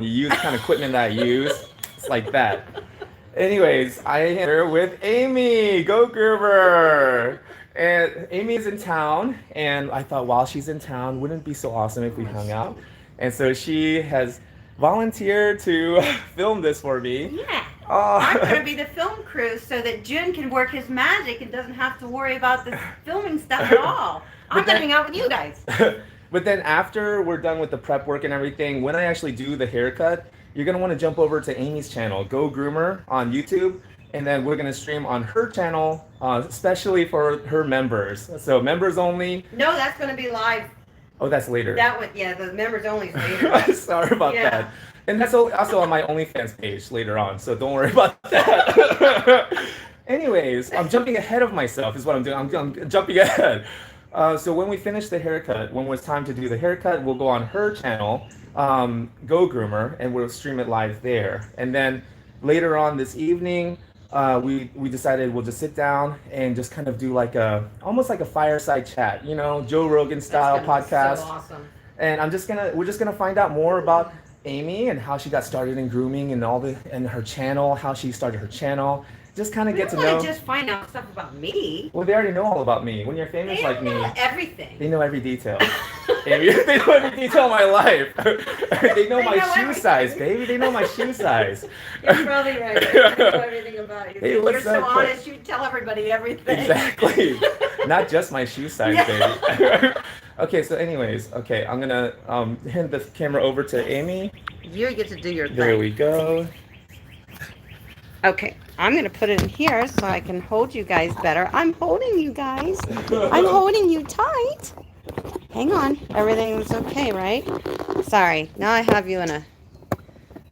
you use kind of equipment that I use. It's like that. Anyways, I am here with Amy. Go Groomer. And Amy is in town, and I thought while she's in town, wouldn't it be so awesome if we hung out? And so she has volunteered to film this for me. Yeah. I'm going to Oh, be the film crew so that June can work his magic and doesn't have to worry about this filming stuff at all. I'm but going to then, hang out with you guys. but then after we're done with the prep work and everything, when I actually do the haircut, you're gonna want to jump over to Amy's channel, Go Groomer on YouTube, and then we're gonna stream on her channel, especially for her members. So members only. No, that's going to be live. Oh, that's later. That one, yeah, the members only is later. Sorry about Yeah. that. And that's also on my OnlyFans page later on, so don't worry about that. Anyways, I'm jumping ahead of myself is what I'm doing. I'm jumping ahead. So when we finish the haircut, when it's time to do the haircut, we'll go on her channel, Go Groomer, and we'll stream it live there. And then later on this evening, we decided we'll just sit down and just kind of do like a almost like a fireside chat, Joe Rogan style That's going to be podcast. so awesome. And we're just gonna find out more about Amy and how she got started in grooming and her channel, how she started her channel. Just kind of We get to don't want know. to just find out stuff about me. Well, they already know all about me. When you're famous They like don't know me, everything. they know every detail. Amy, they know every detail of my life. They know They my know shoe everything. size, baby. They know my shoe size. You're probably right. I know everything about you. Hey, You're what's so up, honest. You tell everybody everything. Exactly. Not just my shoe size, Yeah. baby. Okay, so anyways, I'm gonna hand the camera over to Amy. You get to do your thing. There we go. Okay, I'm going to put it in here so I can hold you guys better. I'm holding you guys. I'm holding you tight. Hang on. Everything's okay, right? Sorry. Now I have you in a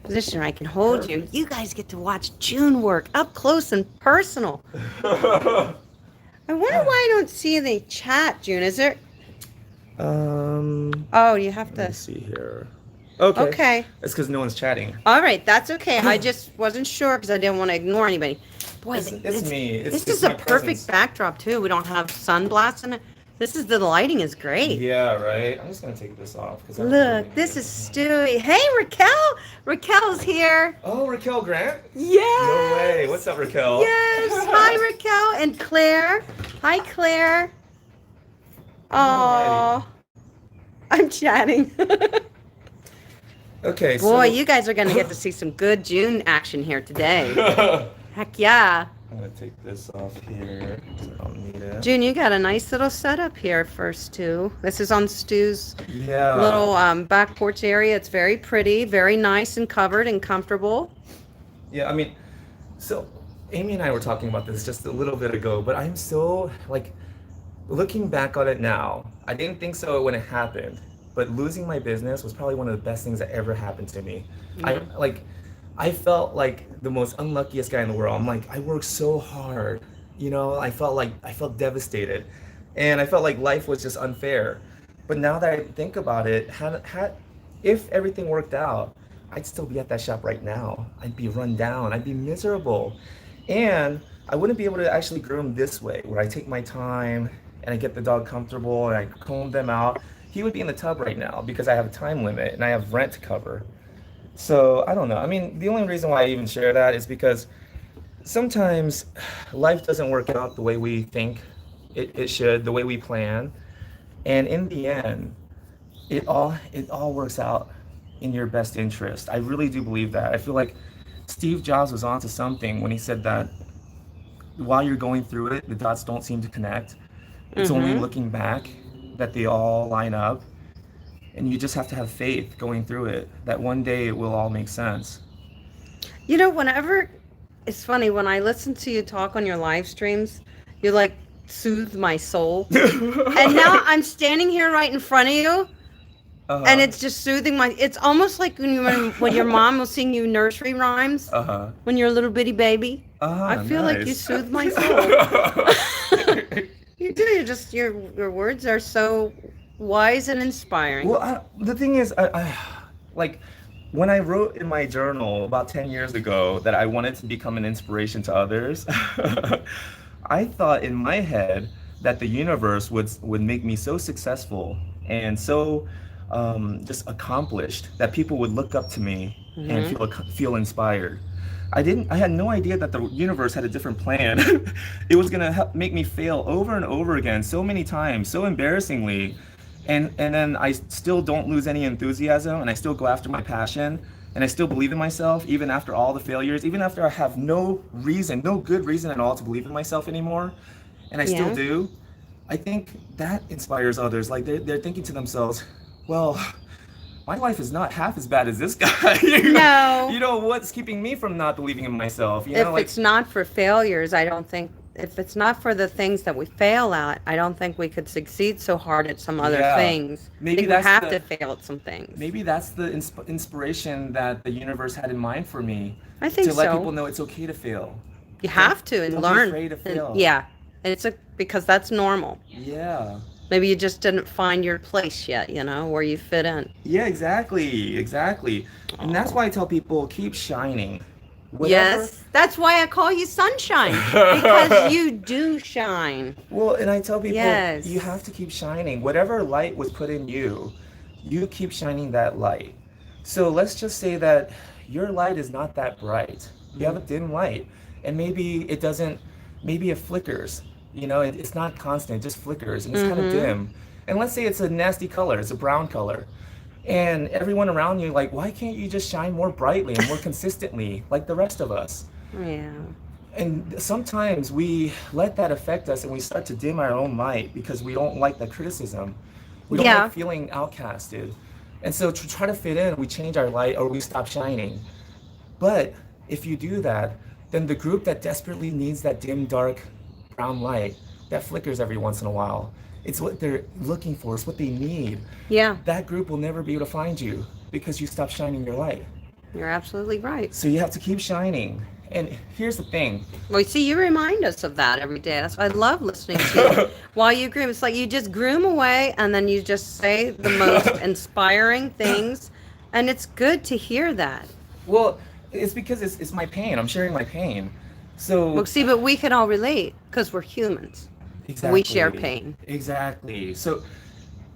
position where I can hold you. You guys get to watch June work up close and personal. I wonder why I don't see the chat, June. Is there... Oh, you have Let me to... see here. Okay. Okay. It's because no one's chatting. All right, that's okay. I just wasn't sure because I didn't want to ignore anybody. Boy, It's me. This It's is a my perfect presence. backdrop too. We don't have sunblast in it. The lighting is great. Yeah, right. I'm just gonna take this off because Look, this is Stewie. Hey, Raquel. Raquel's here. Oh, Raquel Grant. Yes. No way. What's up, Raquel? Yes. Hi, Raquel and Claire. Hi, Claire. Oh, I'm chatting. Okay. Boy, you guys are going to get to see some good June action here today. Heck yeah. I'm gonna take this off here. So I don't need it. June, you got a nice little setup here for Stu. This is on Stu's Yeah. little back porch area. It's very pretty, very nice and covered and comfortable. Yeah. I mean, so Amy and I were talking about this just a little bit ago, but I'm still like looking back on it now. I didn't think so when it happened, but losing my business was probably one of the best things that ever happened to me. I felt like the most unluckiest guy in the world. I'm like, I worked so hard, I felt devastated, and I felt like life was just unfair. But now that I think about it, if everything worked out, I'd still be at that shop right now. I'd be run down. I'd be miserable, and I wouldn't be able to actually groom this way, where I take my time and I get the dog comfortable and I comb them out. He would be in the tub right now because I have a time limit and I have rent to cover. So I don't know. I mean, the only reason why I even share that is because sometimes life doesn't work out the way we think it should, the way we plan. And in the end, it all works out in your best interest. I really do believe that. I feel like Steve Jobs was onto something when he said that while you're going through it, the dots don't seem to connect. It's only looking back that they all line up. And you just have to have faith going through it, that one day it will all make sense. Whenever, it's funny, when I listen to you talk on your live streams, you like soothe my soul. And now I'm standing here right in front of you, and it's just soothing it's almost like when your mom will sing you nursery rhymes when you're a little bitty baby. I feel like you Nice. soothe my soul. You do, your words are so wise and inspiring. Well, the thing is, I like when I wrote in my journal about 10 years ago that I wanted to become an inspiration to others, I thought in my head that the universe would make me so successful and so just accomplished, that people would look up to me and feel inspired. I had no idea that the universe had a different plan. It was gonna make me fail over and over again so many times, so embarrassingly, and then I still don't lose any enthusiasm, and I still go after my passion, and I still believe in myself even after all the failures, even after I have no good reason at all to believe in myself anymore, and I still do. I think that inspires others. Like they're thinking to themselves, well, my life is not half as bad as this guy. No. You know, what's keeping me from not believing in myself? You If know, like, it's not for failures, I don't think, if it's not for the things that we fail at, I don't think we could succeed so hard at some other things. Maybe I think that's we have to fail at some things. Maybe that's the inspiration that the universe had in mind for me. I think to let so. people know it's okay to fail. You have to and Don't learn. be afraid to fail. Yeah. Because that's normal. Yeah. Maybe you just didn't find your place yet, you know, where you fit in. Yeah, exactly. And that's why I tell people, keep shining. Yes, that's why I call you sunshine, because you do shine. Well, and I tell people, Yes. you have to keep shining. Whatever light was put in you, you keep shining that light. So let's just say that your light is not that bright. You have a dim light, and maybe it flickers. You know, it's not constant, it just flickers, and it's kind of dim. And let's say it's a nasty color, it's a brown color. And everyone around you, like, why can't you just shine more brightly and more consistently like the rest of us? Yeah. And sometimes we let that affect us, and we start to dim our own light because we don't like the criticism. We don't like feeling outcasted. And so to try to fit in, we change our light or we stop shining. But if you do that, then the group that desperately needs that dim, dark brown light that flickers every once in a while, it's what they're looking for, it's what they need. Yeah. That group will never be able to find you because you stop shining your light. You're absolutely right. So you have to keep shining. And here's the thing. Well, see, you remind us of that every day. That's why I love listening to you. While you groom, it's like you just groom away and then you just say the most inspiring things. And it's good to hear that. Well, it's because it's my pain. I'm sharing my pain. So Well, see, but we can all relate because we're humans. exactly, We share pain. Exactly. So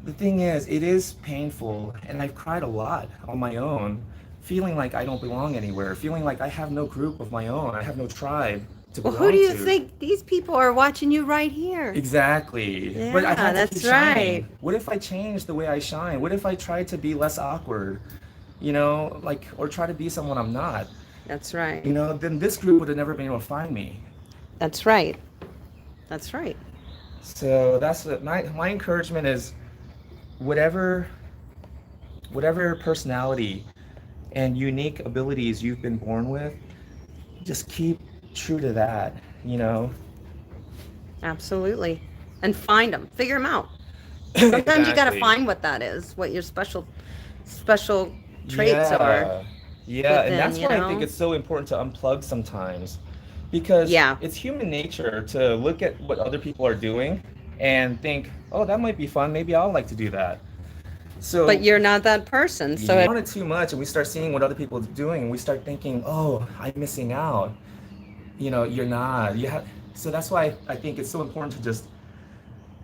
the thing is, it is painful, and I've cried a lot on my own, feeling like I don't belong anywhere, feeling like I have no group of my own, I have no tribe to Well, belong who do you to. think? These people are watching you right here. Exactly. But I Yeah, have to that's keep shining. right. What if I change the way I shine? What if I try to be less awkward? You know, like, or try to be someone I'm not? That's right. You know, then this group would have never been able to find me. That's right. That's right. So that's what my encouragement is. Whatever personality and unique abilities you've been born with, just keep true to that, you know. Absolutely. And find them. Figure them out. Sometimes you got to Exactly. find what that is, what your special traits are. Yeah, and within, that's you why I know? think it's so important to unplug sometimes, because Yeah. it's human nature to look at what other people are doing and think, oh, that might be fun, maybe I'll like to do that. So But you're not that person. So we want it too much, and we start seeing what other people are doing, and we start thinking, oh, I'm missing out. You know, you're not. You have. So that's why I think it's so important to just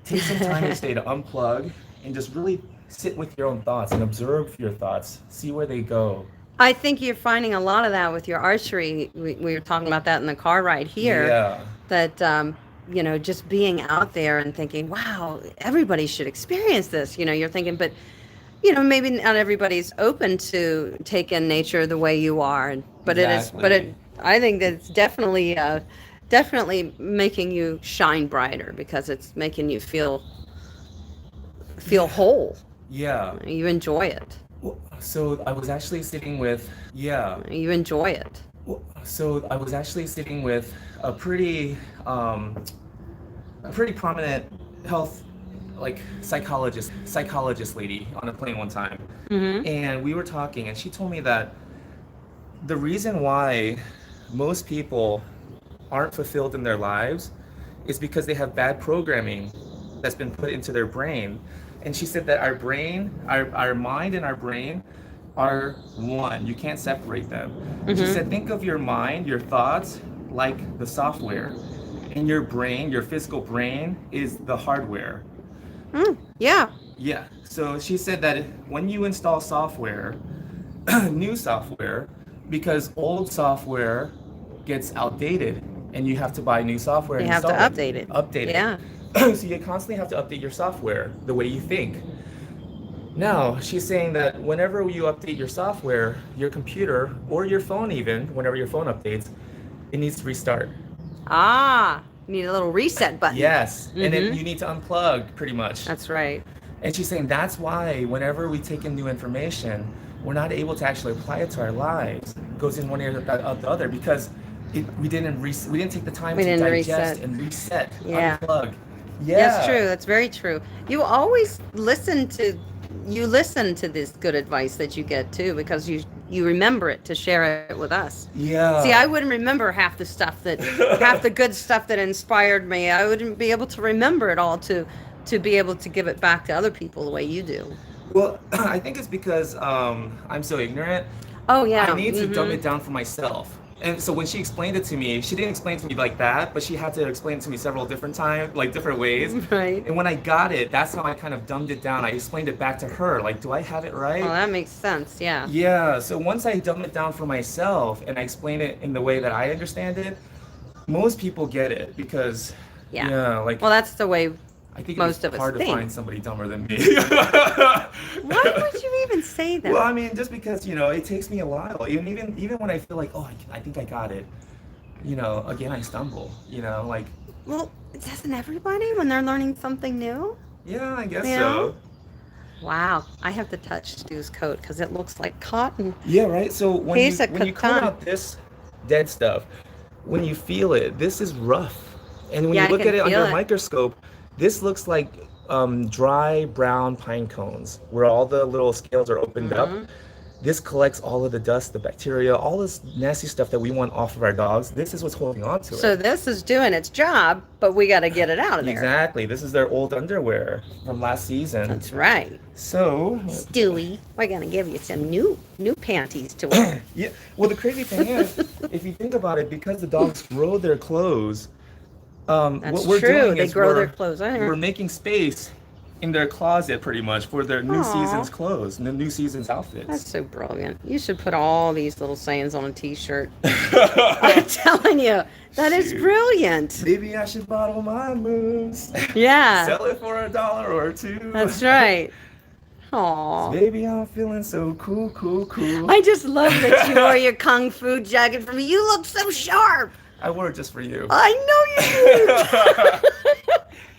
take some time each day to unplug and just really sit with your own thoughts and observe your thoughts, see where they go. I think you're finding a lot of that with your archery. We were talking about that in the car ride here. Yeah. That, you know, just being out there and thinking, wow, everybody should experience this. You know, you're thinking, but, you know, maybe not everybody's open to take in nature the way you are. But Exactly. I think that it's definitely making you shine brighter because it's making you feel whole. Yeah. You enjoy it. Well, so I was actually sitting with, You enjoy it. So I was actually sitting with a pretty prominent health, like psychologist lady on a plane one time, and we were talking, and she told me that the reason why most people aren't fulfilled in their lives is because they have bad programming that's been put into their brain. And she said that our brain, our mind and our brain are one. You can't separate them. She said, think of your mind, your thoughts, like the software. And your brain, your physical brain, is the hardware. Yeah. Yeah. So she said that when you install software, new software, because old software gets outdated and you have to buy new software You and have to install it. update it. Update Yeah. it. So you constantly have to update your software the way you think. Now, she's saying that whenever you update your software, your computer or your phone even, whenever your phone updates, it needs to restart. Ah, you need a little reset button. Yes. And then Mm-hmm. you need to unplug pretty much. That's right. And she's saying that's why whenever we take in new information, we're not able to actually apply it to our lives. It goes in one ear out the other because we didn't take the time We to didn't digest reset. and reset, Yeah. unplug. Yeah. That's true. That's very true. You always listen to this good advice that you get too, because you remember it to share it with us. Yeah. See, I wouldn't remember half the good stuff that inspired me. I wouldn't be able to remember it all to be able to give it back to other people the way you do. Well, I think it's because I'm so ignorant. Oh yeah. I need to dumb Mhm. it down for myself. And so when she explained it to me, she didn't explain it to me like that, but she had to explain it to me several different times, like different ways. Right. And when I got it, that's how I kind of dumbed it down. I explained it back to her, like, do I have it right? Well, that makes sense. Yeah. Yeah, so once I dumb it down for myself and I explain it in the way that I understand it, most people get it because, Yeah. like, Well, that's the way I think most it's of us hard to think. find somebody dumber than me. Why would you even say that? Well, I mean, just because, it takes me a while. Even when I feel like, oh, I think I got it, again, I stumble, like, Well, doesn't everybody when they're learning something new? yeah, I guess Yeah. so. Wow, I have to touch Stu's coat because it looks like cotton. Yeah, right? So when He's a when you clean Coton. out this dead stuff, when you feel it, this is rough. And when Yeah, you I look can at it feel under a it. microscope, this looks like dry brown pine cones where all the little scales are opened up. Mhm. This collects all of the dust, the bacteria, all this nasty stuff that we want off of our dogs. This is what's holding on to So it. this is doing its job, but we got to get it out of there. Exactly. This is their old underwear from last season. That's right. So, Stewie, we're gonna give you some new panties to wear. yeah. Well, the crazy thing is, if you think about it, because the dogs grow their clothes, That's what we're true. doing They is grow we're, their clothes. we're making space in their closet pretty much for their new Aw. season's clothes and the new season's outfits. That's so brilliant. You should put all these little sayings on a T-shirt. I'm telling you, that is Shoot. brilliant. Maybe I should bottle my moves. Yeah, Sell it for $1 or $2. that's right. Aw. Baby, I'm feeling so cool. I just love that you wore your kung fu jacket for me. You look so sharp. I wore it just for you. I know you did.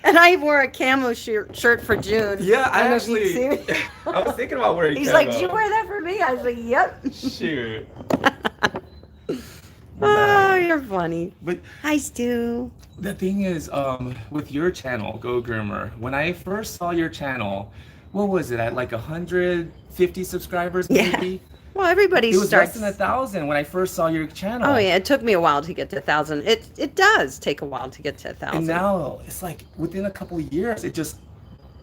And I wore a camo shirt for June. Yeah, I don't know if you actually, can see me. I was thinking about wearing He's camo. like, "Did you wear that for me?" I was like, "Yep." Shoot. Oh, you're funny. But Hi, Stu. the thing is, with your channel, Go Groomer, when I first saw your channel, what was it, at like 150 subscribers maybe? Well, everybody It was starts. less than 1,000 when I first saw your channel. Oh yeah, it took me a while to get to 1,000. It does take a while to get to 1,000. And now it's like within a couple of years, it just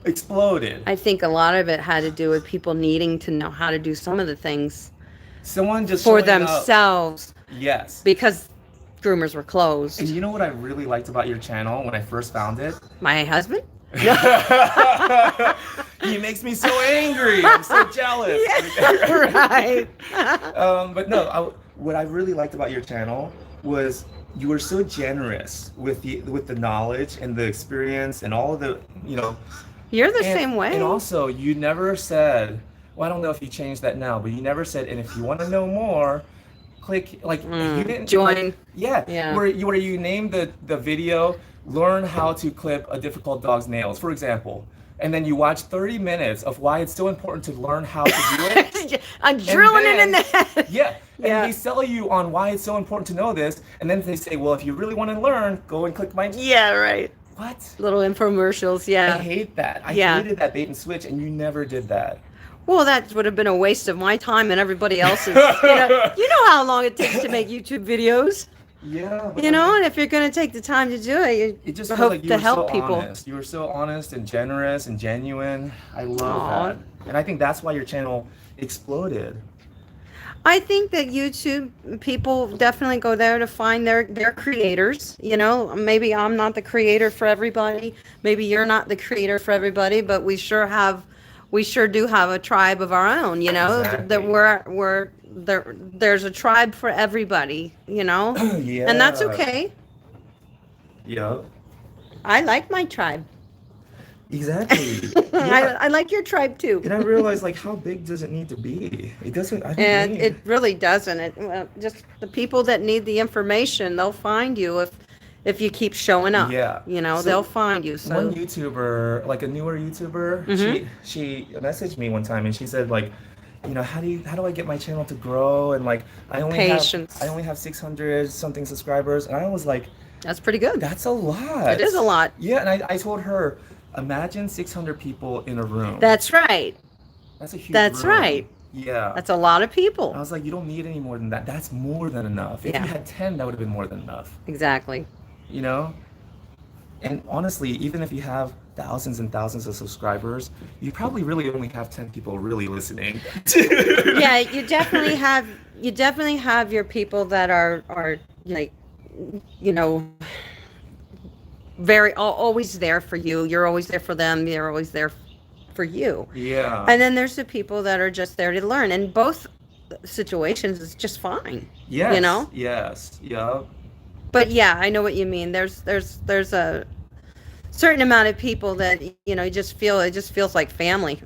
exploded. I think a lot of it had to do with people needing to know how to do some of the things Someone just for showing up. themselves Yes. because groomers were closed. And you know what I really liked about your channel when I first found it? My husband? He makes me so angry. I'm so jealous. Right. But no, what I really liked about your channel was you were so generous with the knowledge and the experience and all of the, You're the and, same way. And also, you never said, well, I don't know if you changed that now, but you never said, and if you want to know more, click, like, you didn't join. like, yeah. Where you named the video, learn how to clip a difficult dog's nails, for example. And then you watch 30 minutes of why it's so important to learn how to do it. I'm drilling it in the head. Yeah. And Yeah. they sell you on why it's so important to know this. And then they say, well, if you really want to learn, go and click my... Yeah, right. What? Little infomercials, I yeah. hate that. I Yeah. hated that bait and switch, and you never did that. Well, that would have been a waste of my time and everybody else's. You know how long it takes to make YouTube videos. Yeah. But And if you're going to take the time to do it, it just you feels hope like you to were help so people. honest. You were so honest and generous and genuine. I love Aw. that. And I think that's why your channel exploded. I think that YouTube people definitely go there to find their creators. You know, maybe I'm not the creator for everybody. Maybe you're not the creator for everybody, but we sure do have a tribe of our own. You know, that Exactly. we're there. There's a tribe for everybody. You know, and that's Yeah. okay. Yep. I like my tribe. Exactly. Yeah. I like your tribe too. And I realized, like, how big does it need to be? It doesn't, I don't And need. it really doesn't. Just the people that need the information, they'll find you if you keep showing up. Yeah. You know, So they'll find you. one So, YouTuber, like a newer YouTuber, hmm she messaged me one time and she said, like, how do I get my channel to grow? And like I patience. only have 600 something subscribers. And I was like, That's pretty good. that's a It is lot. a lot. Yeah, and I told her, imagine 600 people in a room. That's right. That's a huge That's right. room. Yeah. That's a lot of I people. was like, you don't need any more than that. That's more than enough. If you Yeah, had 10, that would have been more than enough, exactly. you know? And honestly, even if you have thousands and thousands of subscribers, you probably really only have 10 people really listening. Yeah, you definitely have your people that are like, you know, always there for you. You're always there for them. They're always there for you. Yeah. And then there's the people that are just there to learn. And both situations is just fine, you Yes. know? Yes. Yup. But yeah, I know what you mean. There's a certain amount of people that, you know, it just feels like family.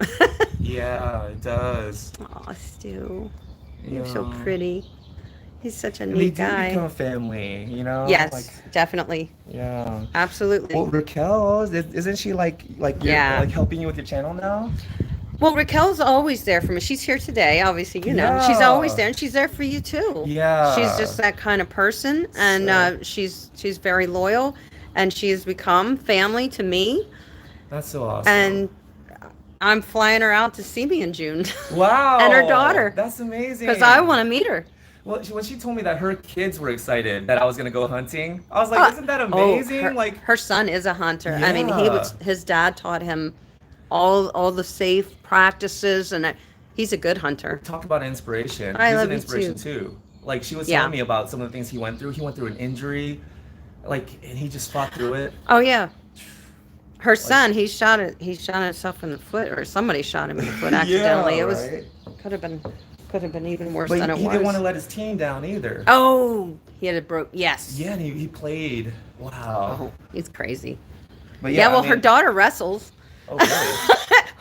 Yeah, it does. Oh, Stu, You you're so know, pretty. He's such a and they neat do guy. become family, you know? Like, Yes, definitely. yeah. Well, Absolutely. Raquel, isn't she like you're Yeah. like helping you with your channel now? Well, Raquel's always there for me. She's here today, obviously, you know. She's always Yeah. there, and she's there for you too. She's just Yeah. that kind of person, and Sick. she's very loyal, and she has become family to me. That's so awesome. And I'm flying her out to see me in June, and her Wow, daughter, that's because I amazing. want to meet her. Well, when she told me that her kids were excited that I was gonna go hunting, I was like, Uh, isn't that oh, amazing? Like, her son is a hunter. I mean, yeah. his dad taught him all the safe practices, and he's a good hunter. Talk about inspiration. I He's love an you inspiration too. too. Like she was telling Yeah. me about some of the things he went through. He went through an injury, like, and he just fought through it. Oh yeah. Her Like, son, he shot himself in the foot, or somebody shot him in the foot yeah, accidentally. It was right. could have been could have been even worse But than it he didn't want was. to let his team down either. Oh, he had a broke. Yeah, Yes. and he played. Wow. Oh, he's crazy. But Yeah. yeah, I Well, her mean, daughter wrestles. oh really?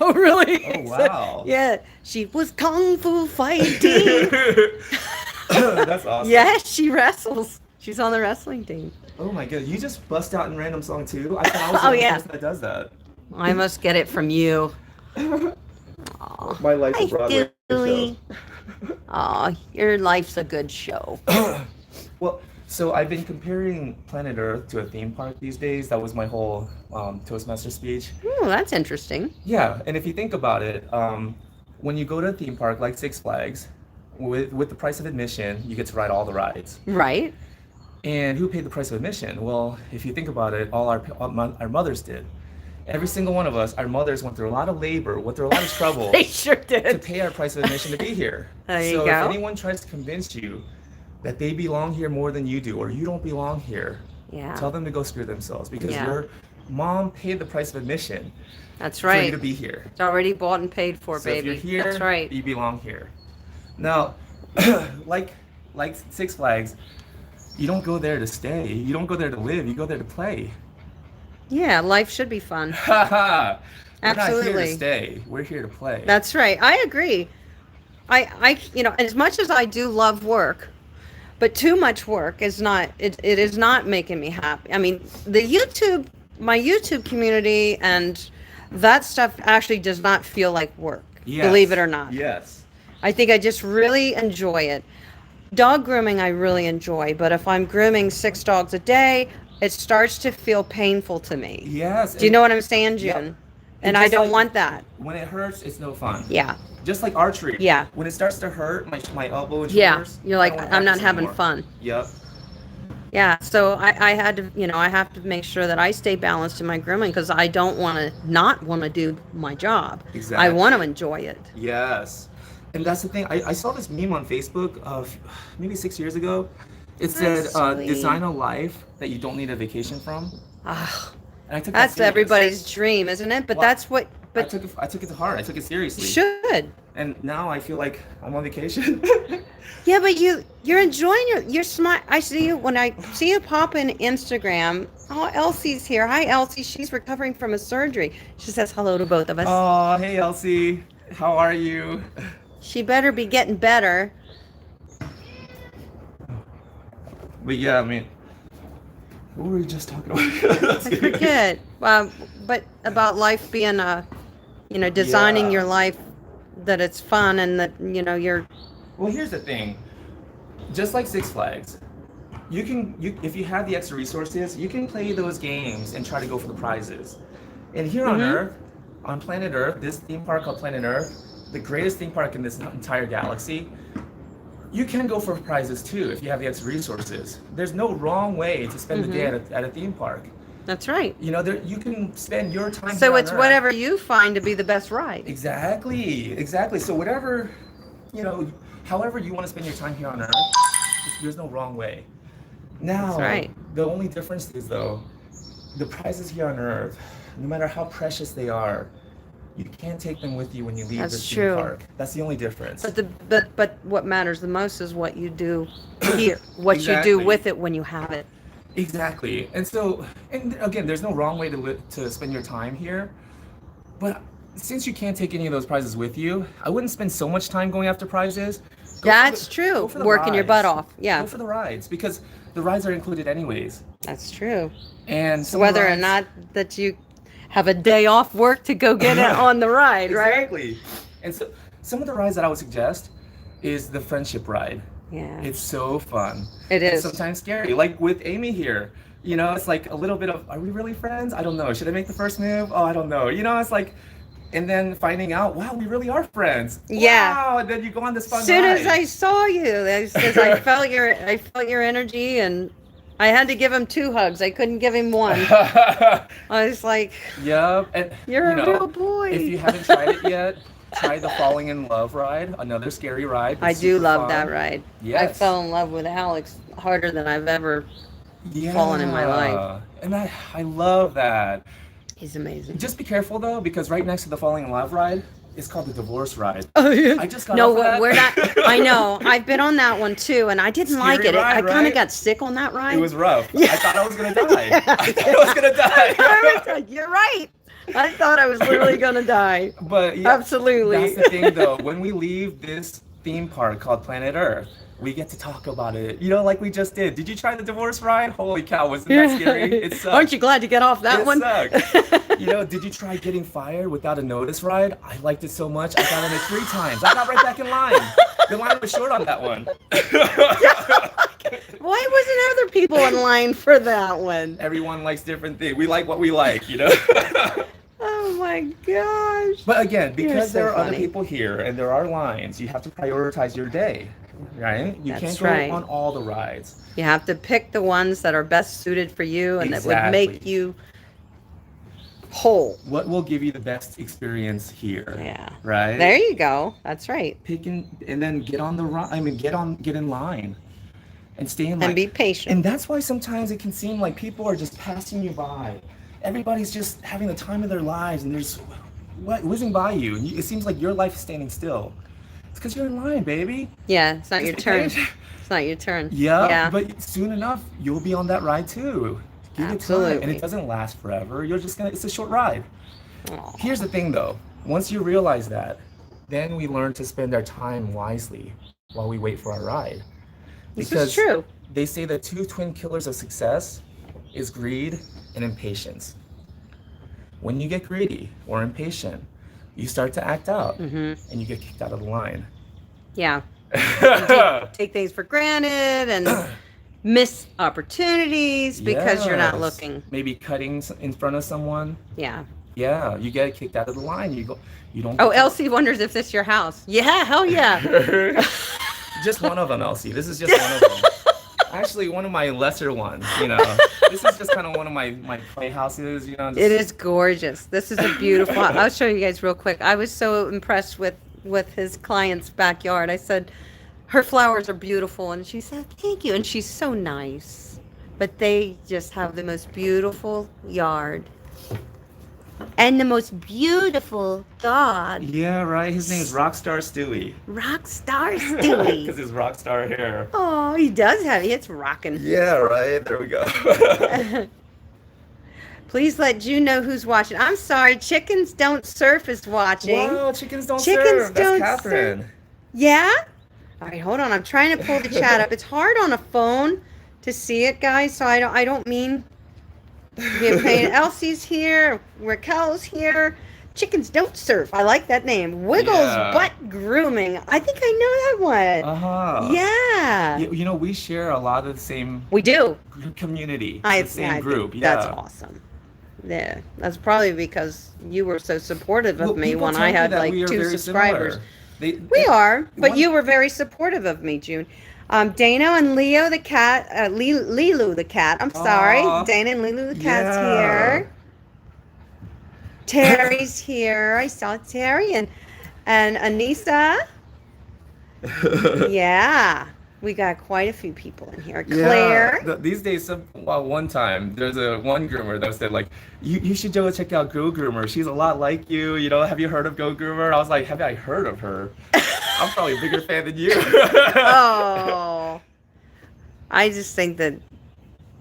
Oh, Oh really? wow. Yeah, she was kung fu fighting. That's awesome. Yeah, she wrestles. She's on the wrestling team. Oh my god, you just bust out in random song too? I thought I was the Oh only yeah. person that does that. I must get it from you. Aw. My life's a Hi, Broadway show. Stewie. Aw, your life's a good show. Well, so I've been comparing Planet Earth to a theme park these days. That was my whole Toastmaster speech. Oh, that's interesting. Yeah, and if you think about it, when you go to a theme park like Six Flags, with the price of admission, you get to ride all the rides. Right? And who paid the price of admission? Well, if you think about it, our mothers did. Every single one of us, our mothers went through a lot of labor, went through a lot of They trouble sure to did. pay our price of admission to be here. There you So if go. anyone tries to convince you that they belong here more than you do, or you don't belong here, Yeah, tell them to go screw themselves because yeah, your mom paid the price of admission that's for you right. to be here. It's already bought and paid for, So if you're baby. That's here, right. you belong here. Now, like like Six Flags, you don't go there to stay. You don't go there to live. You go there to play. Yeah, life should be fun. We're not here to Absolutely. stay. We're here to play. That's right. I agree. You know, as much as I do love work, but too much work is not, it is not making me happy. I mean, my YouTube community and that stuff actually does not feel like work, believe it Yes. or not. Yes. I think I just really enjoy it. Dog grooming, I really enjoy, but if I'm grooming 6 dogs a day, it starts to feel painful to me. Yes. Do you know what I'm saying, Yep. June? And And I just don't like want that. when it hurts, it's no fun. Yeah. Just like archery. Yeah. When it starts to hurt, my elbow and Yeah. shoulders, You're I like, don't want to I'm not practice having anymore. fun. Yep. Yeah. So I had to, you know, I have to make sure that I stay balanced in my grooming because I don't want to not want to do my job. I want to Exactly. enjoy it. Yes. And that's the thing. I saw this meme on Facebook of maybe 6 years ago. It said, That's sweet. design a life that you don't need a vacation from. Ah, And I took that that's serious. everybody's dream, isn't it? But Well, that's what. I But took it to heart. I took it seriously. you should. And now I feel like I'm on vacation. Yeah, but you're enjoying your smile. I see you when I see you pop in Instagram. Oh, Elsie's here. Hi, Elsie. She's recovering from a surgery. She says hello to both of us. Oh, hey Elsie. How are you? She better be getting better. But yeah, I mean, what were we just talking about? That's I good. forget. But about life being designing Yeah. your life that it's fun and that you're. Well, here's the thing. Just like Six Flags, you if you have the extra resources, you can play those games and try to go for the prizes. And here on Earth, on planet Earth, this theme park called Planet Earth, the greatest theme park in this entire galaxy, you can go for prizes too if you have the extra resources. There's no wrong way to spend the day at a theme park. That's right. You can spend your time. So here on it's Earth. whatever you find to be the best ride. Exactly. So whatever, however you want to spend your time here on Earth, there's no wrong way. Now, That's right. the only difference is though, the prizes here on Earth, no matter how precious they are, you can't take them with you when you leave That's this true. theme park. That's the only difference. But what matters the most is what you do here, what you Exactly. do with it when you have it. Exactly. And again, there's no wrong way to spend your time here. But since you can't take any of those prizes with you, I wouldn't spend so much time going after prizes. That's true. Go for the Working your butt rides. off. Yeah, Go for the rides because the rides are included anyways. that's true. And So some of the whether or rides- not that you have a day off work to go get it on the ride, right? Exactly. And so some of the rides that I would suggest is the friendship ride. Yeah. It's so fun. It It's is. sometimes scary. Like with Amy here. It's like a little bit of, are we really friends? I don't know. Should I make the first move? Oh, I don't know. It's like, and then finding out, wow, we really are friends. Yeah. Wow. And then you go on this fun As soon as ride. I saw you, I felt your energy, and I had to give him 2 hugs. I couldn't give him 1. I was like, Yep. And "You're a real boy." if you haven't tried it yet, try the Falling in Love ride. Another scary ride. but I do super love fun. that ride. I Yes. fell in love with Alex harder than I've ever Yeah. fallen in my life. And I love that. He's amazing. Just be careful though, because right next to the Falling in Love ride is called the Divorce ride. Oh, yeah. I just got No, off of that. we're not. I know. I've been on that one too, and I didn't like Scary it. ride, I kind right? of got sick on that ride. It was rough. I thought I was gonna die. I thought I was gonna die. You're right. I thought I was literally gonna die. But yeah, Absolutely. that's the thing though. When we leave this theme park called Planet Earth, we get to talk about it. Like we just did. Did you try the divorce ride? Holy cow, wasn't that scary? It sucked. Aren't you glad to get off that It one? sucked. Did you try getting fired without a notice ride? I liked it so much. I got on it 3 times. I got right back in line. The line was short on that one. Why wasn't other people in line for that one? Everyone likes different things. We like what we like. Oh my gosh. But again, You're because so there are other funny. people here and there are lines, you have to prioritize your day, right? You That's can't go right. on all the rides. You have to pick the ones that are best suited for you and that would make Exactly. you whole. What will give you the best experience here? Yeah. Right? There you go. That's right. And then get on the ride. Get in line. And stay in line. And be patient. And that's why sometimes it can seem like people are just passing you by. Everybody's just having the time of their lives and they're just whizzing by you. And it seems like your life is standing still. It's because you're in line, baby. Yeah, it's not Just your be turn. patient. It's not your turn. Yeah, but soon enough, you'll be on that ride too. Give it time. And Absolutely. it doesn't last forever. It's a short ride. Aw. Here's the thing though. Once you realize that, then we learn to spend our time wisely while we wait for our ride. This is true. They say the 2 twin killers of success is greed and impatience. When you get greedy or impatient, you start to act out and you get kicked out of the line. Yeah. Take things for granted and miss opportunities because you're not Yes. looking. Maybe cutting in front of someone. Yeah. Yeah, you get kicked out of the line. You don't. Oh, Elsie wonders if this is your house. Yeah, hell yeah. Just one of them, Elsie. This is just one of them. Actually, one of my lesser ones. This is just kind of one of my playhouses. It is gorgeous. This is a beautiful. I'll show you guys real quick. I was so impressed with with his client's backyard. I said, her flowers are beautiful. And she said, thank you. And she's so nice. But they just have the most beautiful yard. And the most beautiful dog. Yeah, right. His name is Rockstar Stewie. Rockstar Stewie. Because his rockstar hair. Oh, he does have it. It's rocking. Yeah, right. There we go. Please let June know who's watching. I'm sorry, Chickens Don't Surf is watching. Wow, Chickens Don't Chickens Serve. That's Don't Catherine. Surf. Yeah? All right, hold on. I'm trying to pull the chat up. It's hard on a phone to see it, guys, so I don't mean to be a pain. Elsie's here. Raquel's here. Chickens Don't Surf. I like that name. Wiggles Butt Grooming. I think I know that one. Uh-huh. Yeah. You know, we share a lot of the same We do. community, I the same think group. Yeah. That's awesome. Yeah, that's probably because you were so supportive of me people when tell I me had that like we are 2 very subscribers. similar. We are, but one- you were very supportive of me, June. Dana and Leo the cat, Lilu the cat. I'm sorry, Aw. Dana and Lilu the cat's Yeah. here. Terry's here. I saw Terry and Anissa. Yeah, we got quite a few people in here. Claire. Yeah, these days, one time, there's one groomer that said, like, you should go check out Go Groomer. She's a lot like you. You know, have you heard of Go Groomer? I was like, have I heard of her? I'm probably a bigger fan than you. Oh, I just think that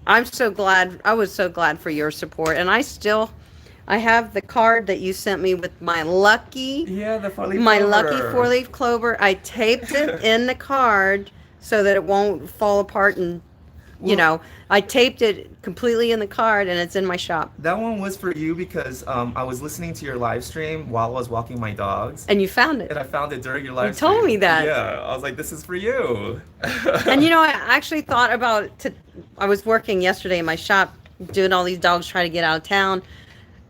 I'm so glad. I was so glad for your support, and I have the card that you sent me with my lucky, Yeah, the four-leaf my clover. lucky 4-leaf clover. I taped it in the card so that it won't fall apart, and I taped it completely in the card, and it's in my shop. That one was for you because I was listening to your live stream while I was walking my dogs. And you found it. And I found it during your live You stream. told me that. Yeah, I was like, this is for you. And I actually thought I was working yesterday in my shop doing all these dogs trying to get out of town.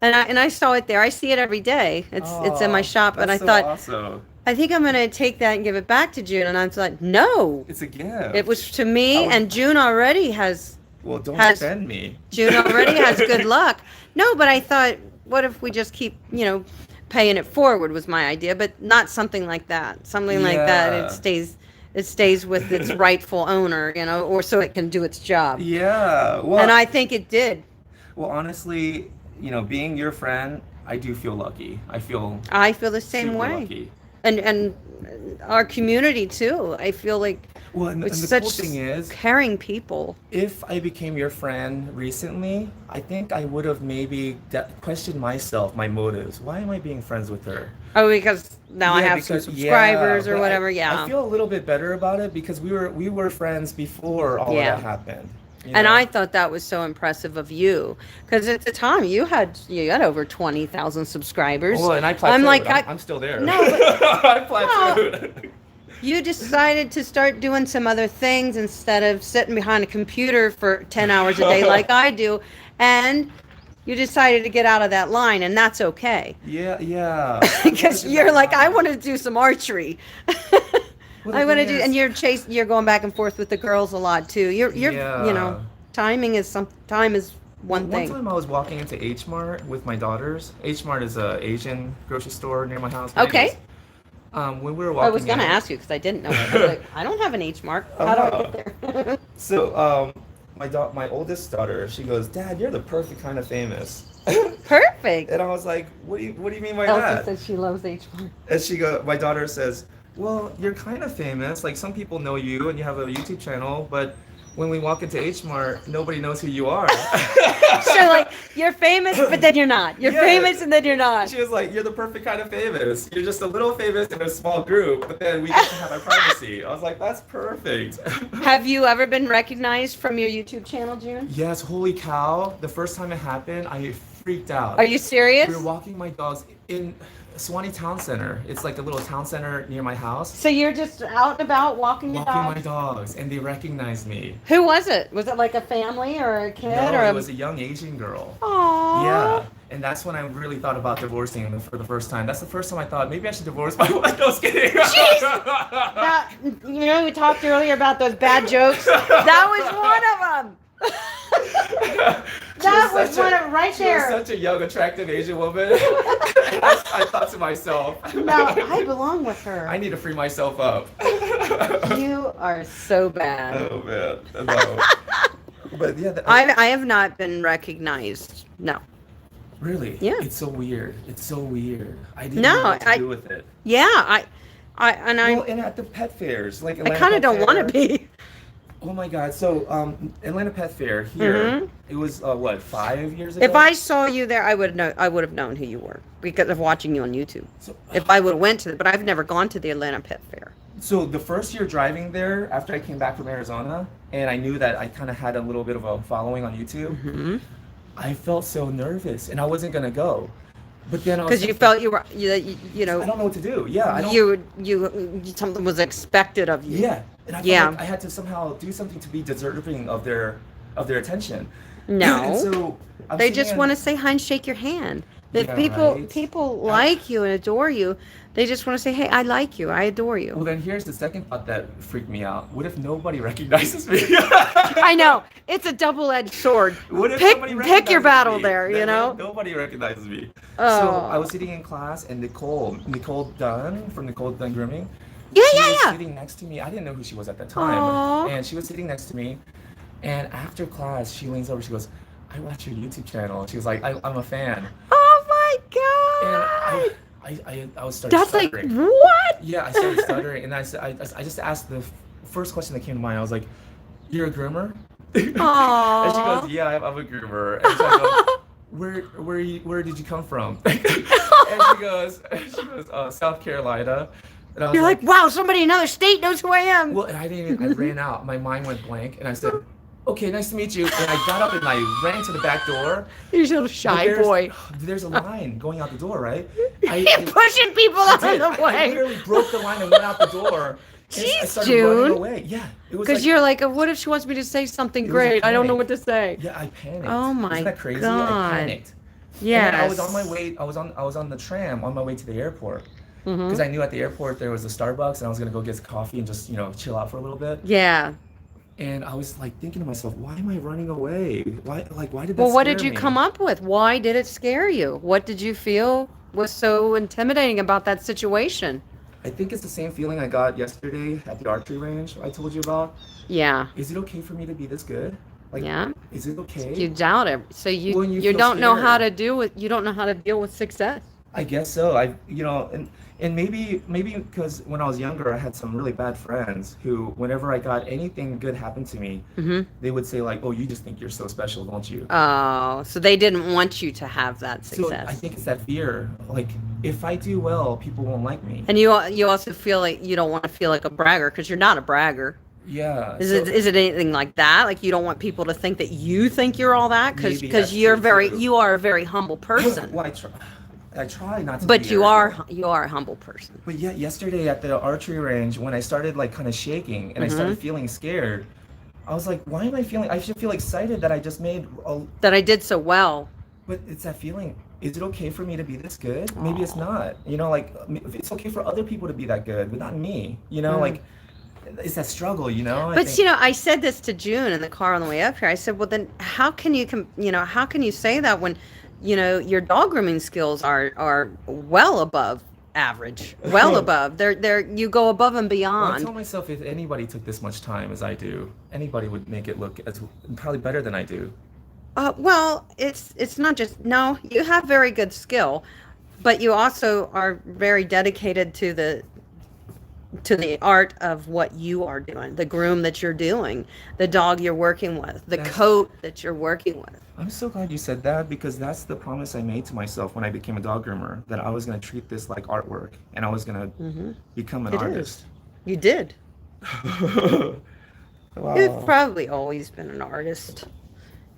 And I saw it there. I see it every day. It's in my shop. And I That's so thought, awesome. I think I'm going to take that and give it back to June. And I was like, no. It's a gift. It was to me, and June already has Well, don't has- send me. June already has good luck. No, but I thought, what if we just keep, paying it forward was my idea, but not something like that. Something like that, Yeah. it stays with its rightful owner, or so it can do its job. Yeah. Well, And I think it did. Well, honestly, being your friend, I do feel lucky. I feel I feel the same super way. lucky. And our community too. I feel like Well, and it's the such cool thing is, caring people. if I became your friend recently, I think I would have maybe questioned myself, my motives. Why am I being friends with her? Oh, because now I have some subscribers or but whatever. I Yeah. feel a little bit better about it because we were friends before all of Yeah. that happened. And I thought that was so impressive of you, because at the time you had over 20,000 subscribers. Well, and I plateaued. I'm like, I'm still there. No, but- I plateaued. you decided to start doing some other things instead of sitting behind a computer for 10 hours a day like I do, and you decided to get out of that line, and that's okay. Yeah. Because you're like, I want to do some archery. Well, I the want to thing do, is- and you're going back and forth with the girls a lot too. You're Yeah. time is one thing. One time I was walking into H Mart with my daughters. H Mart is a Asian grocery store near my house. Okay. When we were walking I was gonna in- ask you because I didn't know it. I was like, I don't have an H mark. How do I get there? So my oldest daughter, she goes, "Dad, you're the perfect kind of famous." Perfect. And I was like, "What do you mean by Elsie that?" says she loves H mark. And my daughter says, "Well, you're kind of famous. Like some people know you and you have a YouTube channel, but when we walk into H Mart, nobody knows who you are." So like, you're famous, but then you're not. You're Yeah. famous, and then you're not. She was like, "You're the perfect kind of famous. You're just a little famous in a small group, but then we get to have our privacy." I was like, "That's perfect." Have you ever been recognized from your YouTube channel, June? Yes, holy cow. The first time it happened, I freaked out. Are you serious? We were walking my dogs in Swanee Town Center. It's like a little town center near my house. So you're just out and about walking your Walking my dog? dogs, and they recognized me. Who was it? Was it like a family or a kid No, or it was a young Asian girl. Aww. Yeah, and that's when I really thought about divorcing him for the first time. That's the first time I thought maybe I should divorce my wife. No, I was kidding. That, we talked earlier about those bad jokes. That was one of them. That was one of right She there. was such a young, attractive Asian woman. I thought to myself, No, I belong with her. I need to free myself up. You are so bad. Oh man, no. But yeah, I have not been recognized. No. really, Yeah. it's so weird. It's so weird. I didn't No, know what to do with it. Yeah, and Well, and at the pet fairs, like I Atlanta kind of Pet don't want Fair. to be. Oh my God! So, Atlanta Pet Fair here. It was what 5 years ago. If I saw you there, I would have known who you were because of watching you on YouTube. So, If I would have went to it, but I've never gone to the Atlanta Pet Fair. so the first year driving there, after I came back from Arizona, and I knew that I kind of had a little bit of a following on YouTube, I felt so nervous, and I wasn't gonna go. But then I was Because you felt you were, you know, I don't know what to do. Yeah, I don't. you something was expected of you. Yeah, and I felt Yeah. like I had to somehow do something to be deserving of their attention. No. And so I'm They sitting just in- want to say hi and shake your hand. If Yeah, people right. people like you and adore you, they just want to say, "Hey, I like you. I adore Well, you." then here's the second thought that freaked me out. What if nobody recognizes me? I know it's a double-edged sword. What if Pick somebody your recognizes battle me? there. You Then know. nobody recognizes me. So Oh. I was sitting in class, and Nicole Dunn from Nicole Dunn Grooming. Yeah, she yeah, was yeah. sitting next to me. I didn't know who she was at the time, Aw. and she was sitting next to me. And after class, she leans over. She goes, "I watch your YouTube channel." She was like, "I'm a fan." Oh my And God! I was starting That's like stuttering. what? Yeah, I started stuttering, and I just asked the first question that came to mind. I was like, "You're a groomer?" And she Aww. goes, "Yeah, I'm a groomer." And so I go, where did you come from? And she goes, South Carolina. And I was You're like, wow, somebody in another state knows who I am. well, and I ran out. My mind went blank, and I said, "Okay, nice to meet you." And I got up and I ran to the back door. You're a little But shy boy. There's a line going out the door, right? You're pushing people out did. of the I way. literally broke the line and went out the door. And I Jeez, started running June. away. Yeah, it was Because like, you're like, what if she wants me to say something It was a great? I don't know panic. what to say. yeah, I panicked. Oh my Isn't that crazy? God. I panicked. Yes. And I was on my way. I was on the tram on my way to the airport because I knew at the airport there was a Starbucks, and I was gonna go get coffee and just chill out for a little bit. Yeah. And I was like thinking to myself, why am I running away? Why did that Well, what scare did you me? come up with? Why did it scare you? What did you feel was so intimidating about that situation? I think it's the same feeling I got yesterday at the archery range I told you about. Yeah. Is it okay for me to be this good? Like, Yeah. is it okay? You doubt it. So you When you you feel don't know how to scared. deal with success. I guess so. And maybe because when I was younger, I had some really bad friends who, whenever I got anything good happen to me, they would say like, "Oh, you just think you're so special, don't you?" Oh, so they didn't want you to have that So success. I think it's that fear. Like, if I do well, people won't like me. And you also feel like you don't want to feel like a bragger because you're not a bragger. Yeah. Is it anything like that? Like you don't want people to think that you think you're all that Maybe because that's you're true, too. you are a very humble person. Well, I try not to. But be you arrogant. are a humble person. But yeah, yesterday at the archery range, when I started like kind of shaking and I started feeling scared, I was like, why am I feeling? I should feel excited that I just made. That I did so well. But it's that feeling. Is it okay for me to be this good? Maybe it's not. Like it's okay for other people to be that good, but not me. Like it's that struggle. I But think- I said this to June in the car on the way up here. I said, well, then how can you how can you say that when your dog grooming skills are well above average, well above. They're you go above and Well, I beyond. tell myself if anybody took this much time as I do, anybody would make it look as probably better than I do. Well, it's not just no. You have very good skill, but you also are very dedicated to the art of what you are doing, the groom that you're doing, the dog you're working with, the coat that you're working with. I'm so glad you said that because that's the promise I made to myself when I became a dog groomer, that I was going to treat this like artwork and I was going to become an It is. artist. You did. Wow. You've probably always been an artist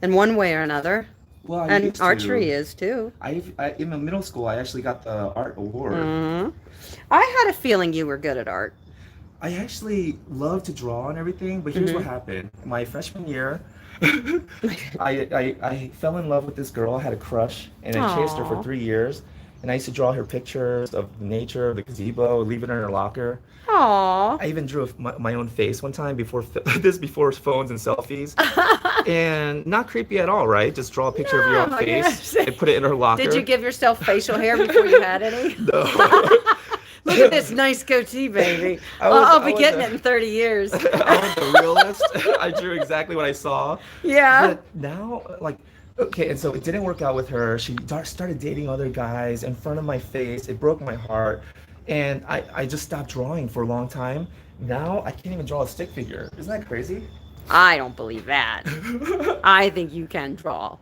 in one way or another. Well, I And used to. archery is too. In the middle school, I actually got the art award. I had a feeling you were good at art. I actually love to draw and everything, but here's what happened. My freshman year, I fell in love with this girl. I had a crush, and I chased her for Aw. 3 years. and I used to draw her pictures of nature, the gazebo, leave it in her locker. Aw. I even drew my own face one time before before phones and selfies, and not creepy at all, right? Just draw a picture of your own No, face yes. and put it in her locker. Did you give yourself facial hair before you had any? No. Look at this nice goatee, baby. I'll be getting it in 30 years. I was the realist. I drew exactly what I saw. Yeah. But now, like, okay, and so it didn't work out with her. She started dating other guys in front of my face. It broke my heart. And I just stopped drawing for a long time. Now I can't even draw a stick figure. Isn't that crazy? I don't believe that. I think you can draw.